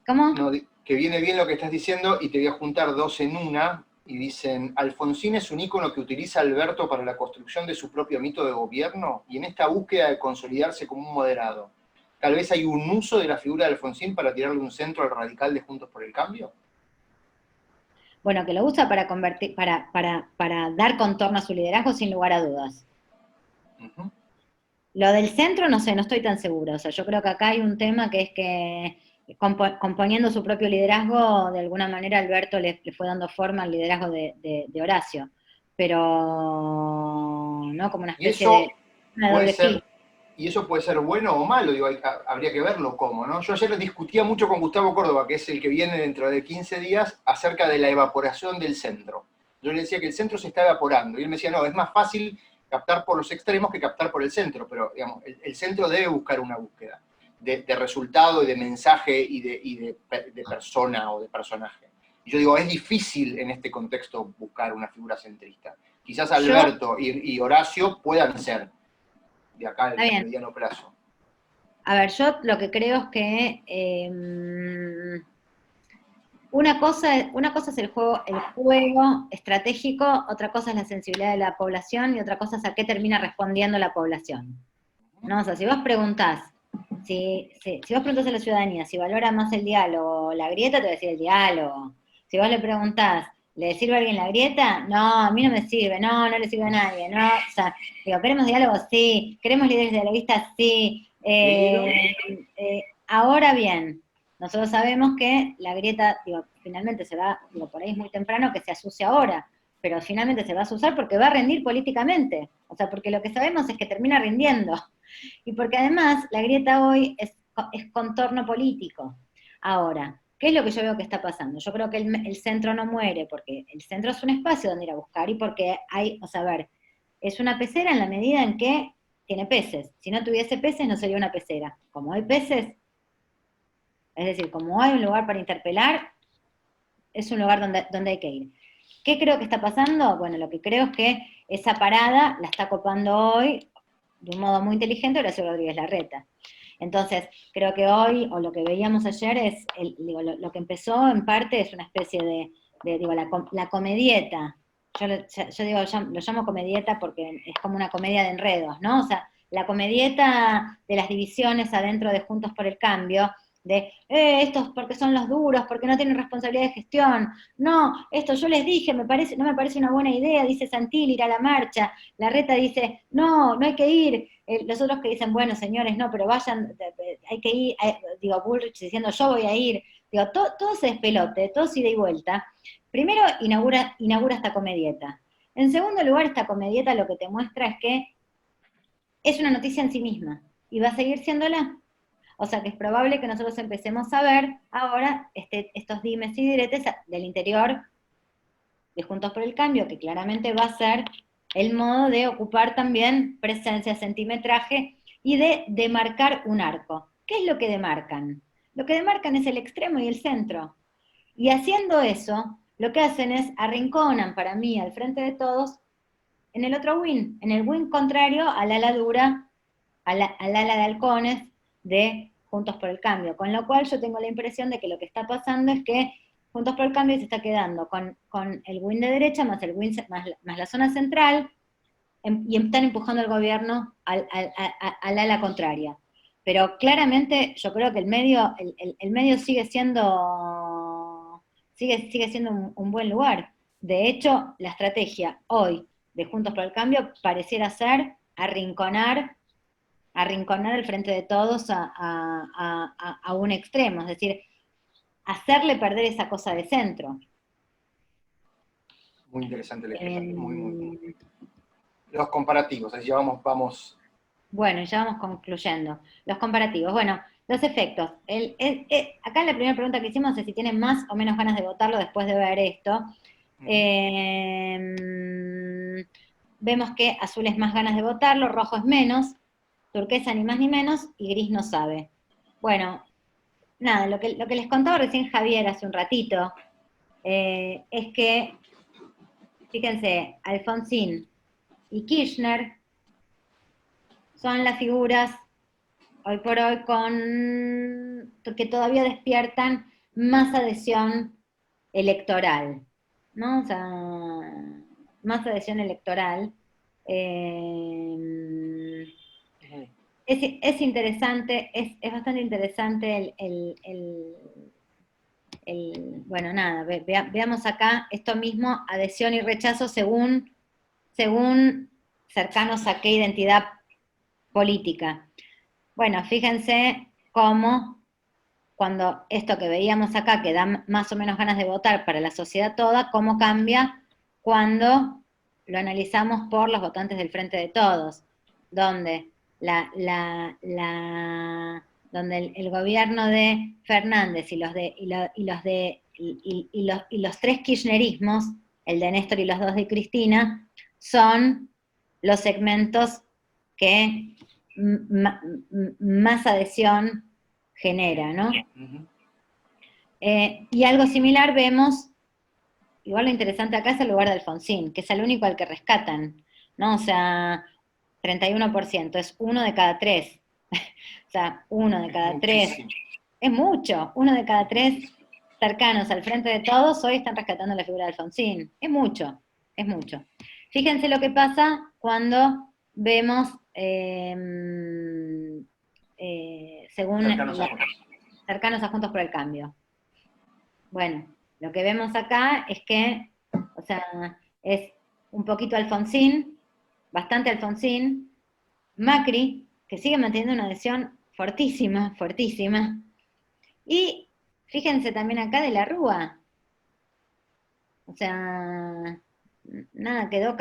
¿Cómo? no, que viene bien lo que estás diciendo y te voy a juntar dos en una. Y dicen, Alfonsín es un ícono que utiliza Alberto para la construcción de su propio mito de gobierno y en esta búsqueda de consolidarse como un moderado. Tal vez hay un uso de la figura de Alfonsín para tirarle un centro al radical de Juntos por el Cambio. Bueno, que lo usa para convertir, para dar contorno a su liderazgo sin lugar a dudas. Ujú. Lo del centro, no sé, no estoy tan segura. O sea, yo creo que acá hay un tema que es que componiendo su propio liderazgo, de alguna manera Alberto le fue dando forma al liderazgo de Horacio. Pero, ¿no? Como una Y especie de eso una puede doble fila. ser, y eso puede ser bueno o malo, digo, habría que verlo cómo, ¿no? Yo ayer discutía mucho con Gustavo Córdoba, que es el que viene dentro de 15 días, acerca de la evaporación del centro. Yo le decía que el centro se está evaporando, y él me decía, no, es más fácil captar por los extremos que captar por el centro, pero digamos, el centro debe buscar una búsqueda de resultado y de mensaje de persona o de personaje. Y yo digo, es difícil en este contexto buscar una figura centrista. Quizás Yo, Alberto y Horacio puedan ser de acá está al bien. mediano plazo. A ver, yo lo que creo es que una cosa es el juego estratégico, otra cosa es la sensibilidad de la población y otra cosa es a qué termina respondiendo la población. ¿No? O sea, si vos preguntás, si vos preguntás a la ciudadanía si valora más el diálogo o la grieta, te va a decir el diálogo. Si vos le preguntás, ¿le sirve a alguien la grieta? No, a mí no me sirve, no, no le sirve a nadie, no. O sea, digo, ¿queremos diálogo? Sí. ¿Queremos líderes dialoguistas? Sí. Pero, Ahora bien, nosotros sabemos que la grieta, digo, finalmente se va, digo, por ahí es muy temprano que se asucie ahora, pero finalmente se va a asociar porque va a rendir políticamente. O sea, porque lo que sabemos es que termina rindiendo. Y porque además la grieta hoy es contorno político. Ahora, ¿qué es lo que yo veo que está pasando? Yo creo que el centro no muere, porque el centro es un espacio donde ir a buscar y porque hay, o sea, a ver, es una pecera en la medida en que tiene peces. Si no tuviese peces, no sería una pecera. Como hay peces, es decir, como hay un lugar para interpelar, es un lugar donde hay que ir. ¿Qué creo que está pasando? Bueno, lo que creo es que esa parada la está copando hoy de un modo muy inteligente Horacio Rodríguez Larreta. Entonces, creo que hoy, o lo que veíamos ayer, es digo, lo que empezó en parte es una especie digo, la comedieta. Yo digo, lo llamo comedieta porque es como una comedia de enredos, ¿no? O sea, la comedieta de las divisiones adentro de Juntos por el Cambio, de estos porque son los duros, porque no tienen responsabilidad de gestión, no, esto yo les dije, no me parece una buena idea, dice Santilli, ir a la marcha, Larreta dice, no, no hay que ir, los otros que dicen, bueno señores, no, pero vayan, hay que ir, digo, Bullrich diciendo yo voy a ir, digo, todo ese despelote, todo ida y vuelta, primero inaugura esta comedieta, en segundo lugar esta comedieta lo que te muestra es que es una noticia en sí misma, y va a seguir siéndola. O sea que es probable que nosotros empecemos a ver ahora estos dimes y diretes del interior de Juntos por el Cambio, que claramente va a ser el modo de ocupar también presencia, centimetraje y de demarcar un arco. ¿Qué es lo que demarcan? Lo que demarcan es el extremo y el centro. Y haciendo eso, lo que hacen es arrinconan para mí al frente de todos en el otro win, en el win contrario al ala dura, al ala de halcones de Juntos por el Cambio, con lo cual yo tengo la impresión de que lo que está pasando es que Juntos por el Cambio se está quedando con el win de derecha más el win más la zona central y están empujando al gobierno al ala contraria. Pero claramente yo creo que el medio sigue siendo sigue siendo un buen lugar. De hecho, la estrategia hoy de Juntos por el Cambio pareciera ser arrinconar el frente de todos a un extremo, es decir, hacerle perder esa cosa de centro. Muy interesante el ejemplo, muy. Los comparativos, así ya vamos. Bueno, ya vamos concluyendo. Los comparativos. Bueno, los efectos. Acá la primera pregunta que hicimos es si tienen más o menos ganas de votarlo después de ver esto. Vemos que azul es más ganas de votarlo, rojo es menos, turquesa ni más ni menos, y gris no sabe. Bueno, nada, lo que les contaba recién Javier hace un ratito, es que, fíjense, Alfonsín y Kirchner son las figuras, hoy por hoy, que todavía despiertan más adhesión electoral, ¿no? O sea, más adhesión electoral. Es interesante, es bastante interesante bueno, nada, veamos acá esto mismo, adhesión y rechazo según cercanos a qué identidad política. Bueno, fíjense cómo cuando esto que veíamos acá, que da más o menos ganas de votar para la sociedad toda, cómo cambia cuando lo analizamos por los votantes del Frente de Todos, donde donde el gobierno de Fernández y los tres kirchnerismos, el de Néstor y los dos de Cristina, son los segmentos que más adhesión genera, ¿no? Y algo similar vemos, igual lo interesante acá es el lugar de Alfonsín, que es el único al que rescatan, ¿no? O sea, 31%, es 1 de cada 3. O sea, 1 de cada 3. Es mucho. 1 de cada 3 cercanos al Frente de Todos hoy están rescatando la figura de Alfonsín. Es mucho, es mucho. Fíjense lo que pasa cuando vemos, según cercanos a Juntos por el Cambio. Bueno, lo que vemos acá es que, o sea, es un poquito Alfonsín, bastante Alfonsín, Macri, que sigue manteniendo una adhesión fortísima, fortísima, y fíjense también acá de la Rúa. O sea, nada, quedó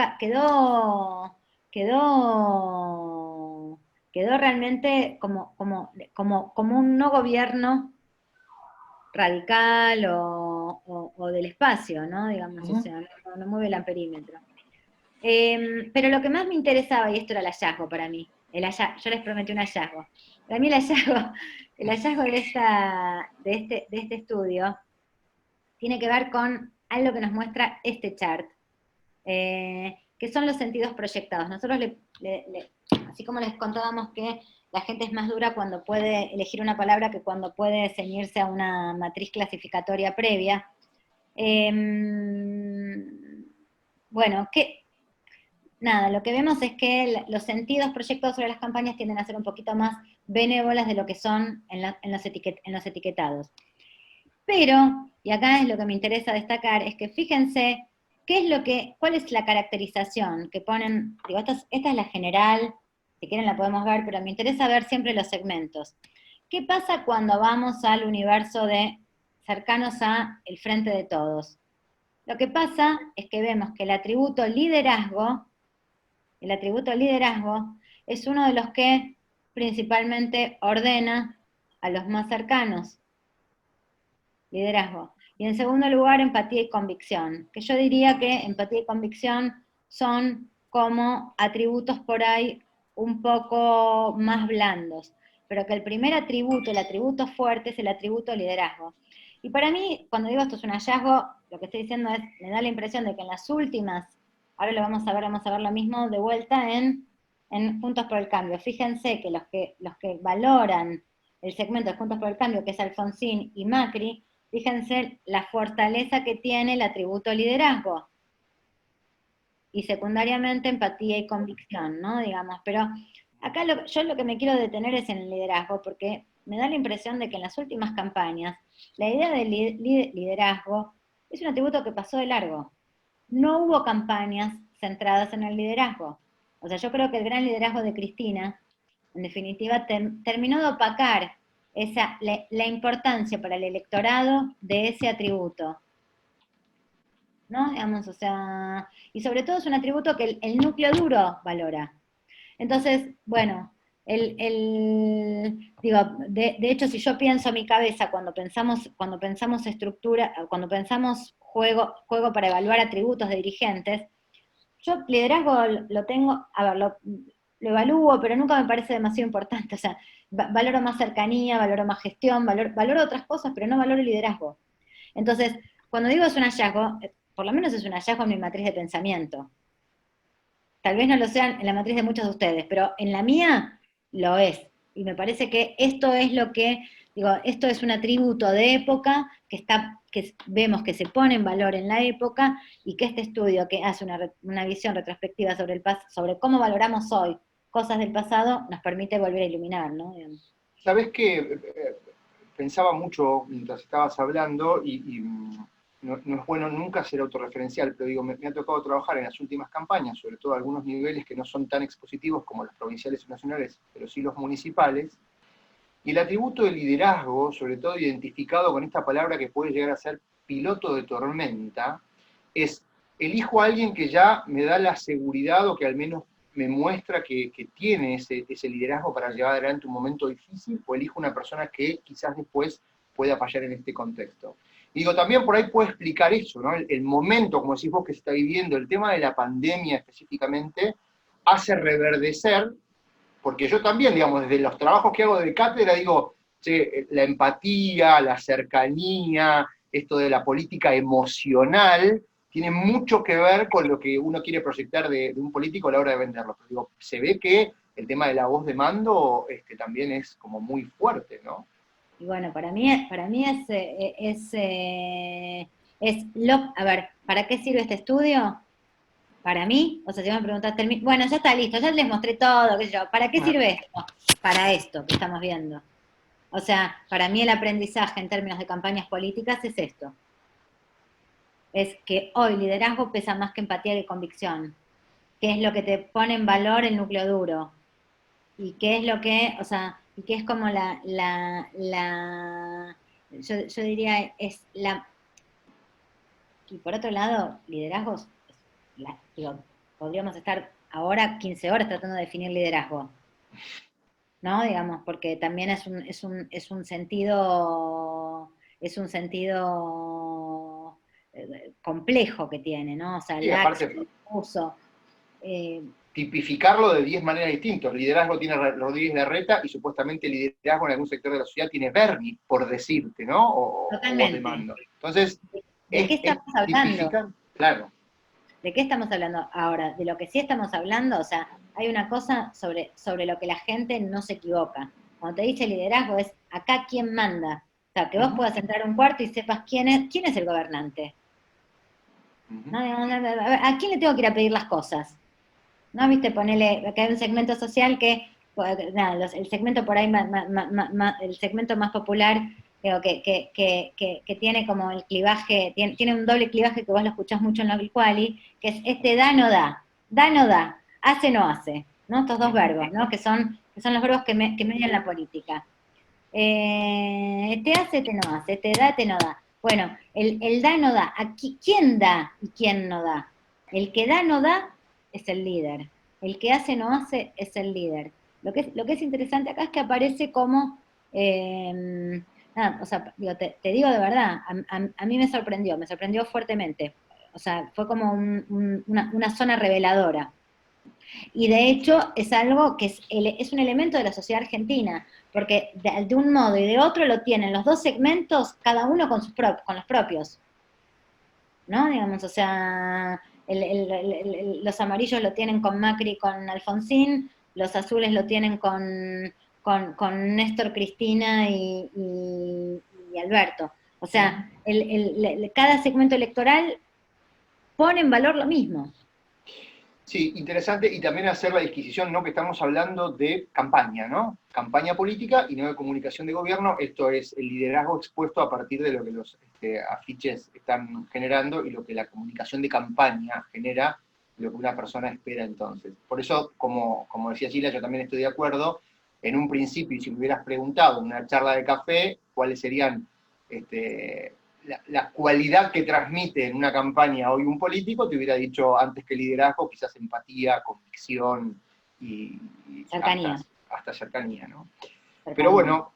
realmente como un no gobierno radical o del espacio, ¿no? Digamos, o sea, no mueve el amperímetro. Pero lo que más me interesaba, y esto era el hallazgo para mí, yo les prometí un hallazgo. Para mí el hallazgo de este estudio tiene que ver con algo que nos muestra este chart, que son los sentidos proyectados. Nosotros, así como les contábamos que la gente es más dura cuando puede elegir una palabra que cuando puede ceñirse a una matriz clasificatoria previa, bueno, nada, lo que vemos es que los sentidos proyectados sobre las campañas tienden a ser un poquito más benévolas de lo que son en los etiquetados. Pero, y acá es lo que me interesa destacar, es que fíjense cuál es la caracterización que ponen, digo, esta es la general, si quieren la podemos ver, pero me interesa ver siempre los segmentos. ¿Qué pasa cuando vamos al universo de cercanos a el Frente de Todos? Lo que pasa es que vemos que el atributo liderazgo es uno de los que principalmente ordena a los más cercanos. Liderazgo. Y en segundo lugar, empatía y convicción, que yo diría que empatía y convicción son como atributos por ahí un poco más blandos, pero que el primer atributo, el atributo fuerte, es el atributo liderazgo. Y para mí, cuando digo esto es un hallazgo, lo que estoy diciendo es, me da la impresión de que en las últimas, ahora lo vamos a ver lo mismo de vuelta en Juntos por el Cambio. Fíjense que los que valoran el segmento de Juntos por el Cambio, que es Alfonsín y Macri, fíjense la fortaleza que tiene el atributo liderazgo. Y secundariamente empatía y convicción, ¿no? Digamos, pero acá yo lo que me quiero detener es en el liderazgo, porque me da la impresión de que en las últimas campañas, la idea del liderazgo es un atributo que pasó de largo. No hubo campañas centradas en el liderazgo. O sea, yo creo que el gran liderazgo de Cristina, en definitiva, terminó de opacar la importancia para el electorado de ese atributo, ¿no? Digamos, o sea, y sobre todo es un atributo que el núcleo duro valora. Entonces, bueno, digo, de hecho, si yo pienso mi cabeza cuando pensamos estructura, cuando pensamos juego para evaluar atributos de dirigentes, yo liderazgo lo tengo, a ver, lo evalúo, pero nunca me parece demasiado importante. O sea, valoro más cercanía, valoro más gestión, valoro otras cosas, pero no valoro liderazgo. Entonces, cuando digo es un hallazgo, por lo menos es un hallazgo en mi matriz de pensamiento. Tal vez no lo sean en la matriz de muchos de ustedes, pero en la mía lo es. Y me parece que esto es lo que, digo, esto es un atributo de época que vemos que se pone en valor en la época y que este estudio que hace una visión retrospectiva sobre cómo valoramos hoy cosas del pasado nos permite volver a iluminar, ¿no? Sabés que pensaba mucho mientras estabas hablando no es bueno nunca ser autorreferencial, pero digo, me ha tocado trabajar en las últimas campañas, sobre todo algunos niveles que no son tan expositivos como los provinciales y nacionales, pero sí los municipales, y el atributo de liderazgo, sobre todo identificado con esta palabra que puede llegar a ser piloto de tormenta, es elijo a alguien que ya me da la seguridad o que al menos me muestra que tiene ese liderazgo para llevar adelante un momento difícil, o elijo una persona que quizás después pueda fallar en este contexto. Y digo, también por ahí puede explicar eso, ¿no? El momento, como decís vos, que se está viviendo, el tema de la pandemia específicamente, hace reverdecer, porque yo también, digamos, desde los trabajos que hago de cátedra, digo, che, la empatía, la cercanía, esto de la política emocional, tiene mucho que ver con lo que uno quiere proyectar de un político a la hora de venderlo. Pero digo, se ve que el tema de la voz de mando también es como muy fuerte, ¿no? Y bueno, para mí a ver, ¿para qué sirve este estudio? Para mí, o sea, si me preguntaste, bueno, ya está listo, ya les mostré todo, qué sé yo, ¿para qué sirve esto? Para esto que estamos viendo. O sea, para mí el aprendizaje en términos de campañas políticas es esto. Es que hoy liderazgo pesa más que empatía y convicción. ¿Qué es lo que te pone en valor el núcleo duro? Y qué es lo que, o sea, y qué es como yo diría, y por otro lado, liderazgos, digo, podríamos estar ahora 15 horas tratando de definir liderazgo, ¿no? Digamos, porque también es un sentido complejo que tiene, ¿no? O sea, Sí, laxo, aparte, uso. eh, tipificarlo de 10 maneras distintas. Liderazgo tiene Rodríguez Larreta y supuestamente liderazgo en algún sector de la sociedad tiene Bernie, por decirte, ¿no? O voz de Totalmente. mando. Entonces, ¿De qué es estamos hablando? tipificar, claro. ¿De qué estamos hablando ahora? De lo que sí estamos hablando, o sea, hay una cosa sobre lo que la gente no se equivoca. Cuando te dice liderazgo es acá quién manda. O sea, que vos puedas entrar a un cuarto y sepas quién es el gobernante. ¿No? ¿A quién le tengo que ir a pedir las cosas? ¿No? Viste, ponele, que hay un segmento social que, pues, nada, el segmento por ahí, el segmento más popular, digo, que tiene como el clivaje, tiene un doble clivaje que vos lo escuchás mucho en la Quali, que es da no da, hace no hace, ¿no? Estos dos verbos, ¿no? Que son los verbos que median la política. Te hace, te no hace, te da, te no da. Bueno, el da no da. Aquí, ¿quién da y quién no da? El que da no da es el líder. El que hace no hace es el líder. Lo que es interesante acá es que aparece como, nada, o sea, digo, te digo de verdad, a mí me sorprendió fuertemente. O sea, fue como una zona reveladora. Y de hecho es algo que es un elemento de la sociedad argentina, porque de un modo y de otro lo tienen los dos segmentos, cada uno con los propios, ¿no? Digamos, o sea, los amarillos lo tienen con Macri y con Alfonsín, los azules lo tienen con Néstor, Cristina y Alberto. O sea, cada segmento electoral pone en valor lo mismo. Sí, interesante, y también hacer la disquisición, ¿no? Que estamos hablando de campaña, ¿no? Campaña política y no de comunicación de gobierno. Esto es el liderazgo expuesto a partir de lo que los afiches están generando y lo que la comunicación de campaña genera, lo que una persona espera entonces. Por eso, como decía Gila, yo también estoy de acuerdo. En un principio, y si me hubieras preguntado en una charla de café, cuáles serían la cualidad que transmite en una campaña hoy un político, te hubiera dicho antes que liderazgo, quizás empatía, convicción y Cercanía. hasta cercanía, ¿no? Cercanía. Pero bueno,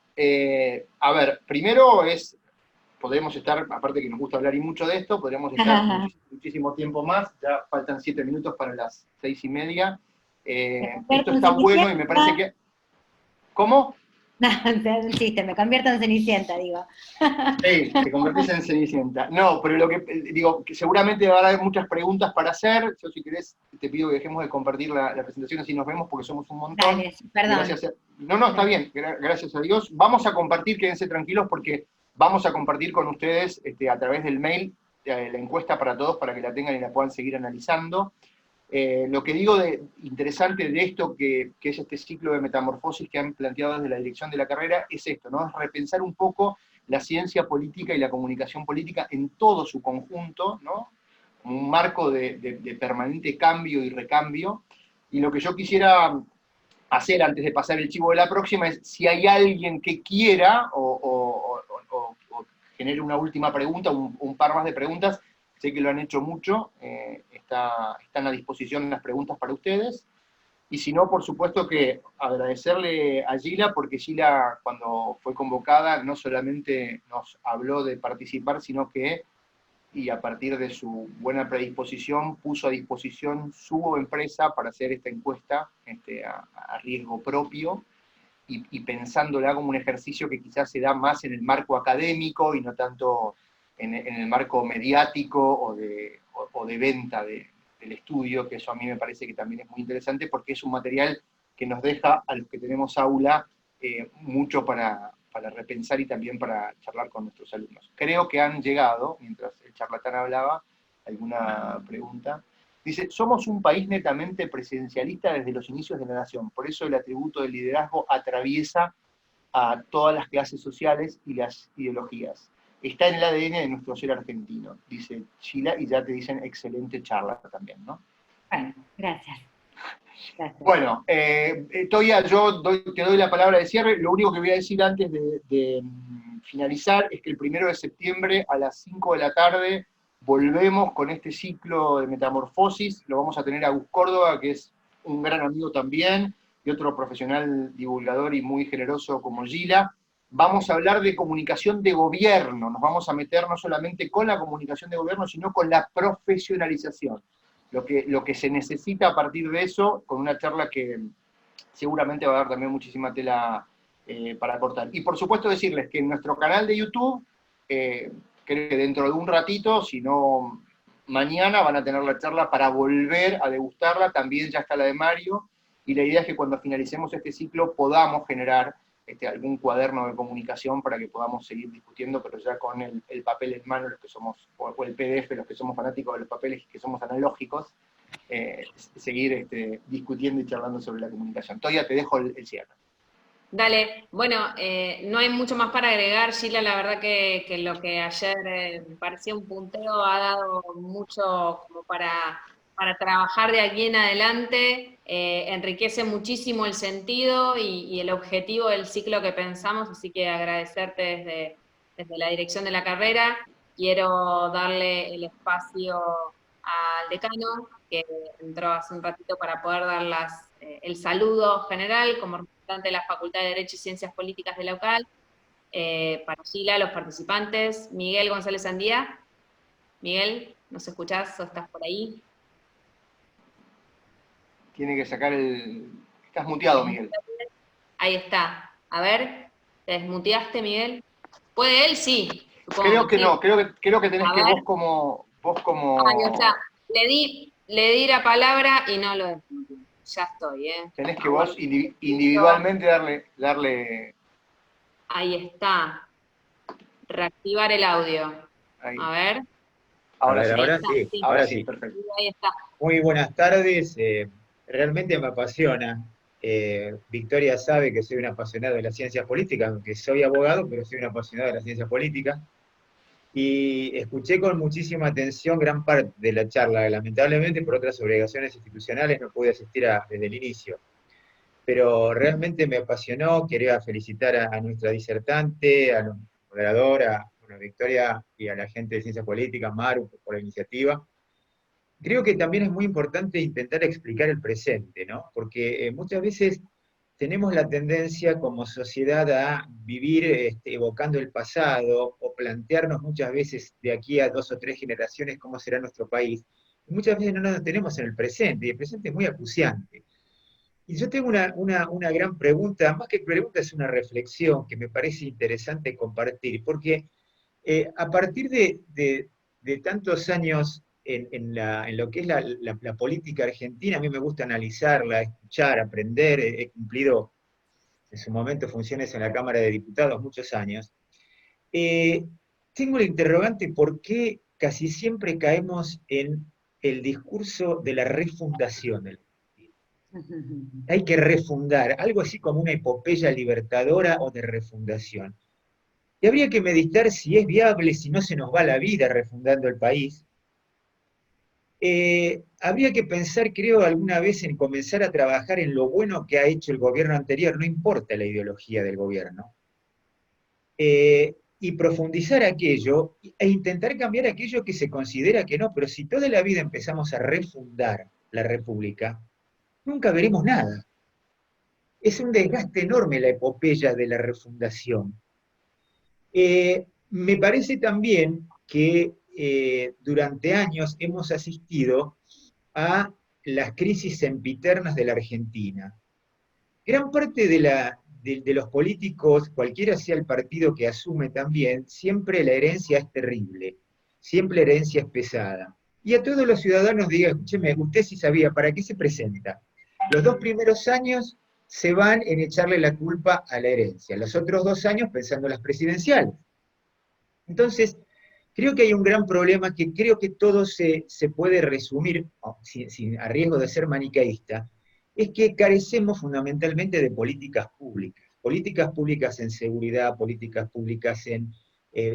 a ver, primero podremos estar, aparte que nos gusta hablar y mucho de esto, podríamos estar muchísimo tiempo más, ya faltan 7 minutos para las 6:30. Esto está bueno y me parece que... ¿Cómo? No, es un chiste, me convierto en Cenicienta, digo. Sí, te convertís en Cenicienta. No, pero lo que digo, que seguramente va a haber muchas preguntas para hacer. Yo, si querés, te pido que dejemos de compartir la presentación, así nos vemos, porque somos un montón. Dale, perdón. No, está bien, gracias a Dios. Vamos a compartir, quédense tranquilos, porque vamos a compartir con ustedes a través del mail la encuesta para todos, para que la tengan y la puedan seguir analizando. Lo que digo interesante de esto, que es este ciclo de metamorfosis que han planteado desde la dirección de la carrera, es esto, ¿no? Es repensar un poco la ciencia política y la comunicación política en todo su conjunto, ¿no? Como un marco de permanente cambio y recambio. Y lo que yo quisiera hacer antes de pasar el chivo de la próxima es, si hay alguien que quiera o genere una última pregunta, un par más de preguntas, sé que lo han hecho mucho, están a disposición las preguntas para ustedes, y si no, por supuesto que agradecerle a Gila, porque Gila, cuando fue convocada, no solamente nos habló de participar, sino que, y a partir de su buena predisposición, puso a disposición su empresa para hacer esta encuesta a riesgo propio, y pensándola como un ejercicio que quizás se da más en el marco académico y no tanto en el marco mediático o de venta del estudio, que eso a mí me parece que también es muy interesante, porque es un material que nos deja a los que tenemos aula mucho para repensar y también para charlar con nuestros alumnos. Creo que han llegado, mientras el charlatán hablaba, alguna pregunta. Dice, somos un país netamente presidencialista desde los inicios de la nación, por eso el atributo del liderazgo atraviesa a todas las clases sociales y las ideologías. Está en el ADN de nuestro ser argentino, dice Sheila, y ya te dicen excelente charla también, ¿no? Bueno, gracias. Bueno, Toya, te doy la palabra de cierre. Lo único que voy a decir antes de finalizar es que el 1 de septiembre a las 5 de la tarde volvemos con este ciclo de metamorfosis. Lo vamos a tener a Gus Córdoba, que es un gran amigo también, y otro profesional divulgador y muy generoso como Gila. Vamos a hablar de comunicación de gobierno. Nos vamos a meter no solamente con la comunicación de gobierno, sino con la profesionalización. Lo que se necesita a partir de eso, con una charla que seguramente va a dar también muchísima tela para cortar. Y por supuesto decirles que en nuestro canal de YouTube, creo que dentro de un ratito, si no mañana, van a tener la charla para volver a degustarla, también ya está la de Mario, y la idea es que cuando finalicemos este ciclo podamos generar algún cuaderno de comunicación para que podamos seguir discutiendo, pero ya con el papel en mano, los que somos, o el PDF, los que somos fanáticos de los papeles, que somos analógicos, seguir discutiendo y charlando sobre la comunicación. Todavía te dejo el cierre. Dale, bueno, no hay mucho más para agregar, Sheila, la verdad que lo que ayer parecía un punteo ha dado mucho como para trabajar de aquí en adelante, enriquece muchísimo el sentido y el objetivo del ciclo que pensamos, así que agradecerte desde la dirección de la carrera. Quiero darle el espacio al decano, que entró hace un ratito para poder dar el saludo general como representante de la Facultad de Derecho y Ciencias Políticas de la UCAL, para Gila, los participantes, Miguel González Andía. Miguel, ¿nos escuchás o estás por ahí? Tiene que sacar Estás muteado, Miguel. Ahí está. A ver, ¿te desmuteaste, Miguel? ¿Puede él? Sí. Creo que sí. No, creo que tenés que vos como... Ay, o sea, le di la palabra y no lo desmuteé. Ya estoy, ¿eh? Tenés que vos individualmente darle... Ahí está. Reactivar el audio. Ahí. A ver. Ahora sí. Ahora sí, perfecto. Ahí está. Muy buenas tardes. Realmente me apasiona. Victoria sabe que soy un apasionado de las ciencias políticas, aunque soy abogado, pero soy un apasionado de las ciencias políticas. Y escuché con muchísima atención gran parte de la charla. Lamentablemente, por otras obligaciones institucionales, no pude asistir desde el inicio. Pero realmente me apasionó. Quería felicitar a nuestra disertante, a la moderadora, a Victoria y a la gente de ciencias políticas, Maru, por la iniciativa. Creo que también es muy importante intentar explicar el presente, ¿no? Porque muchas veces tenemos la tendencia como sociedad a vivir evocando el pasado o plantearnos muchas veces de aquí a 2 o 3 generaciones cómo será nuestro país. Y muchas veces no nos tenemos en el presente, y el presente es muy acuciante. Y yo tengo una gran pregunta, más que pregunta es una reflexión que me parece interesante compartir, porque a partir de tantos años en lo que es la política argentina, a mí me gusta analizarla, escuchar, aprender. He cumplido en su momento funciones en la Cámara de Diputados muchos años. Eh, Tengo el interrogante por qué casi siempre caemos en el discurso de la refundación del partido. Hay que refundar, algo así como una epopeya libertadora o de refundación. Y habría que meditar si es viable, si no se nos va la vida refundando el país. Habría que pensar, creo, alguna vez en comenzar a trabajar en lo bueno que ha hecho el gobierno anterior, no importa la ideología del gobierno, y profundizar aquello e intentar cambiar aquello que se considera que no, pero si toda la vida empezamos a refundar la República, nunca veremos nada. Es un desgaste enorme la epopeya de la refundación. Me parece también que durante años hemos asistido a las crisis sempiternas de la Argentina. Gran parte de los políticos, cualquiera sea el partido que asume también, siempre la herencia es terrible, siempre la herencia es pesada. Y a todos los ciudadanos diga, escúcheme, usted sí sabía, ¿para qué se presenta? Los 2 primeros años se van en echarle la culpa a la herencia, los otros 2 años pensando en las presidenciales. Entonces, creo que hay un gran problema que creo que todo se puede resumir, a riesgo de ser maniqueísta, es que carecemos fundamentalmente de políticas públicas en seguridad, políticas públicas en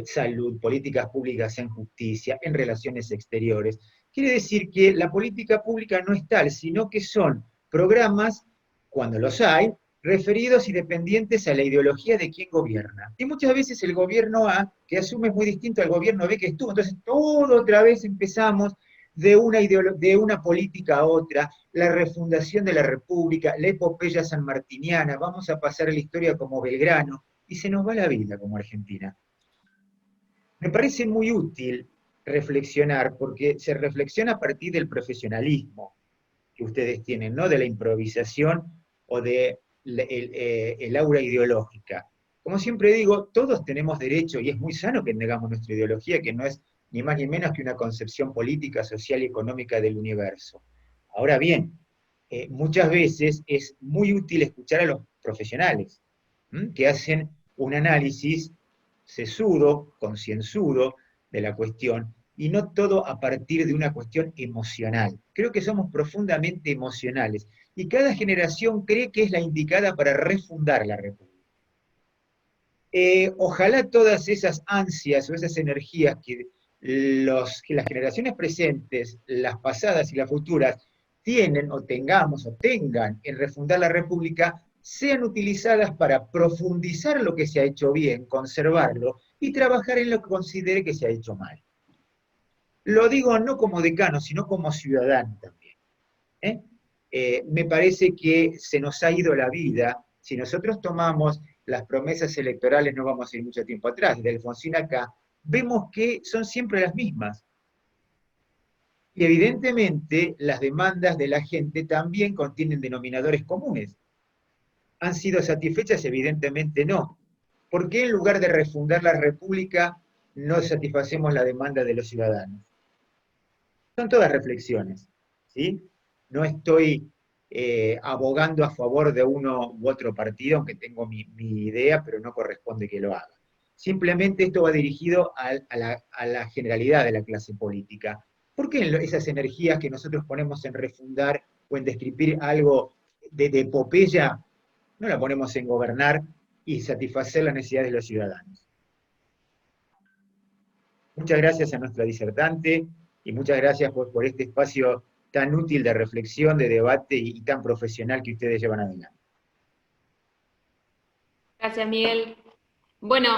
salud, políticas públicas en justicia, en relaciones exteriores. Quiere decir que la política pública no es tal, sino que son programas, cuando los hay, referidos y dependientes a la ideología de quien gobierna. Y muchas veces el gobierno A, que asume, es muy distinto al gobierno B que estuvo. Entonces, todo otra vez empezamos de una política a otra, la refundación de la República, la epopeya sanmartiniana, vamos a pasar a la historia como Belgrano, y se nos va la vida como Argentina. Me parece muy útil reflexionar, porque se reflexiona a partir del profesionalismo que ustedes tienen, no de la improvisación o de el aura ideológica. Como siempre digo, todos tenemos derecho, y es muy sano que negamos nuestra ideología, que no es ni más ni menos que una concepción política, social y económica del universo. Ahora bien, muchas veces es muy útil escuchar a los profesionales, que hacen un análisis sesudo, concienzudo de la cuestión, y no todo a partir de una cuestión emocional. Creo que somos profundamente emocionales, y cada generación cree que es la indicada para refundar la República. Ojalá todas esas ansias o esas energías que las generaciones presentes, las pasadas y las futuras, tienen o tengamos o tengan en refundar la República, sean utilizadas para profundizar lo que se ha hecho bien, conservarlo y trabajar en lo que considere que se ha hecho mal. Lo digo no como decano, sino como ciudadano también. Me parece que se nos ha ido la vida. Si nosotros tomamos las promesas electorales, no vamos a ir mucho tiempo atrás, de Alfonsín acá, vemos que son siempre las mismas. Y evidentemente las demandas de la gente también contienen denominadores comunes. ¿Han sido satisfechas? Evidentemente no. ¿Por qué en lugar de refundar la República no satisfacemos la demanda de los ciudadanos? Son todas reflexiones, ¿sí? No estoy abogando a favor de uno u otro partido, aunque tengo mi idea, pero no corresponde que lo haga. Simplemente esto va dirigido a la generalidad de la clase política. ¿Por qué esas energías que nosotros ponemos en refundar o en describir algo de epopeya, no la ponemos en gobernar y satisfacer las necesidades de los ciudadanos? Muchas gracias a nuestra disertante y muchas gracias por este espacio tan útil de reflexión, de debate y tan profesional que ustedes llevan adelante. Gracias, Miguel. Bueno,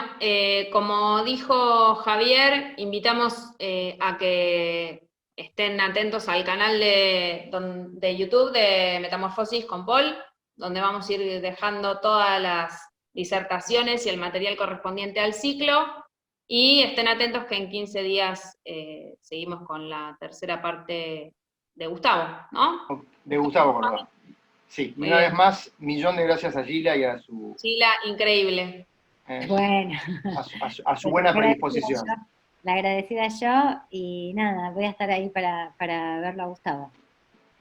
como dijo Javier, invitamos a que estén atentos al canal de YouTube de Metamorfosis con Paul, donde vamos a ir dejando todas las disertaciones y el material correspondiente al ciclo, y estén atentos que en 15 días seguimos con la tercera parte de Gustavo, ¿no? De Gustavo Córdoba. Sí, Muy una bien. vez más, millón de gracias a Gila y a su, Gila, increíble. Bueno. a su buena predisposición. La agradecida yo, y nada, voy a estar ahí para verlo a Gustavo.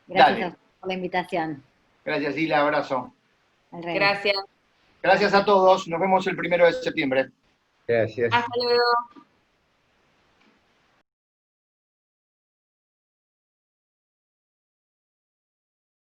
Gracias Dale. a usted por la invitación. Gracias, Gila, abrazo. Al revés. Gracias. Gracias a todos, nos vemos el 1 de septiembre. Gracias. Hasta luego.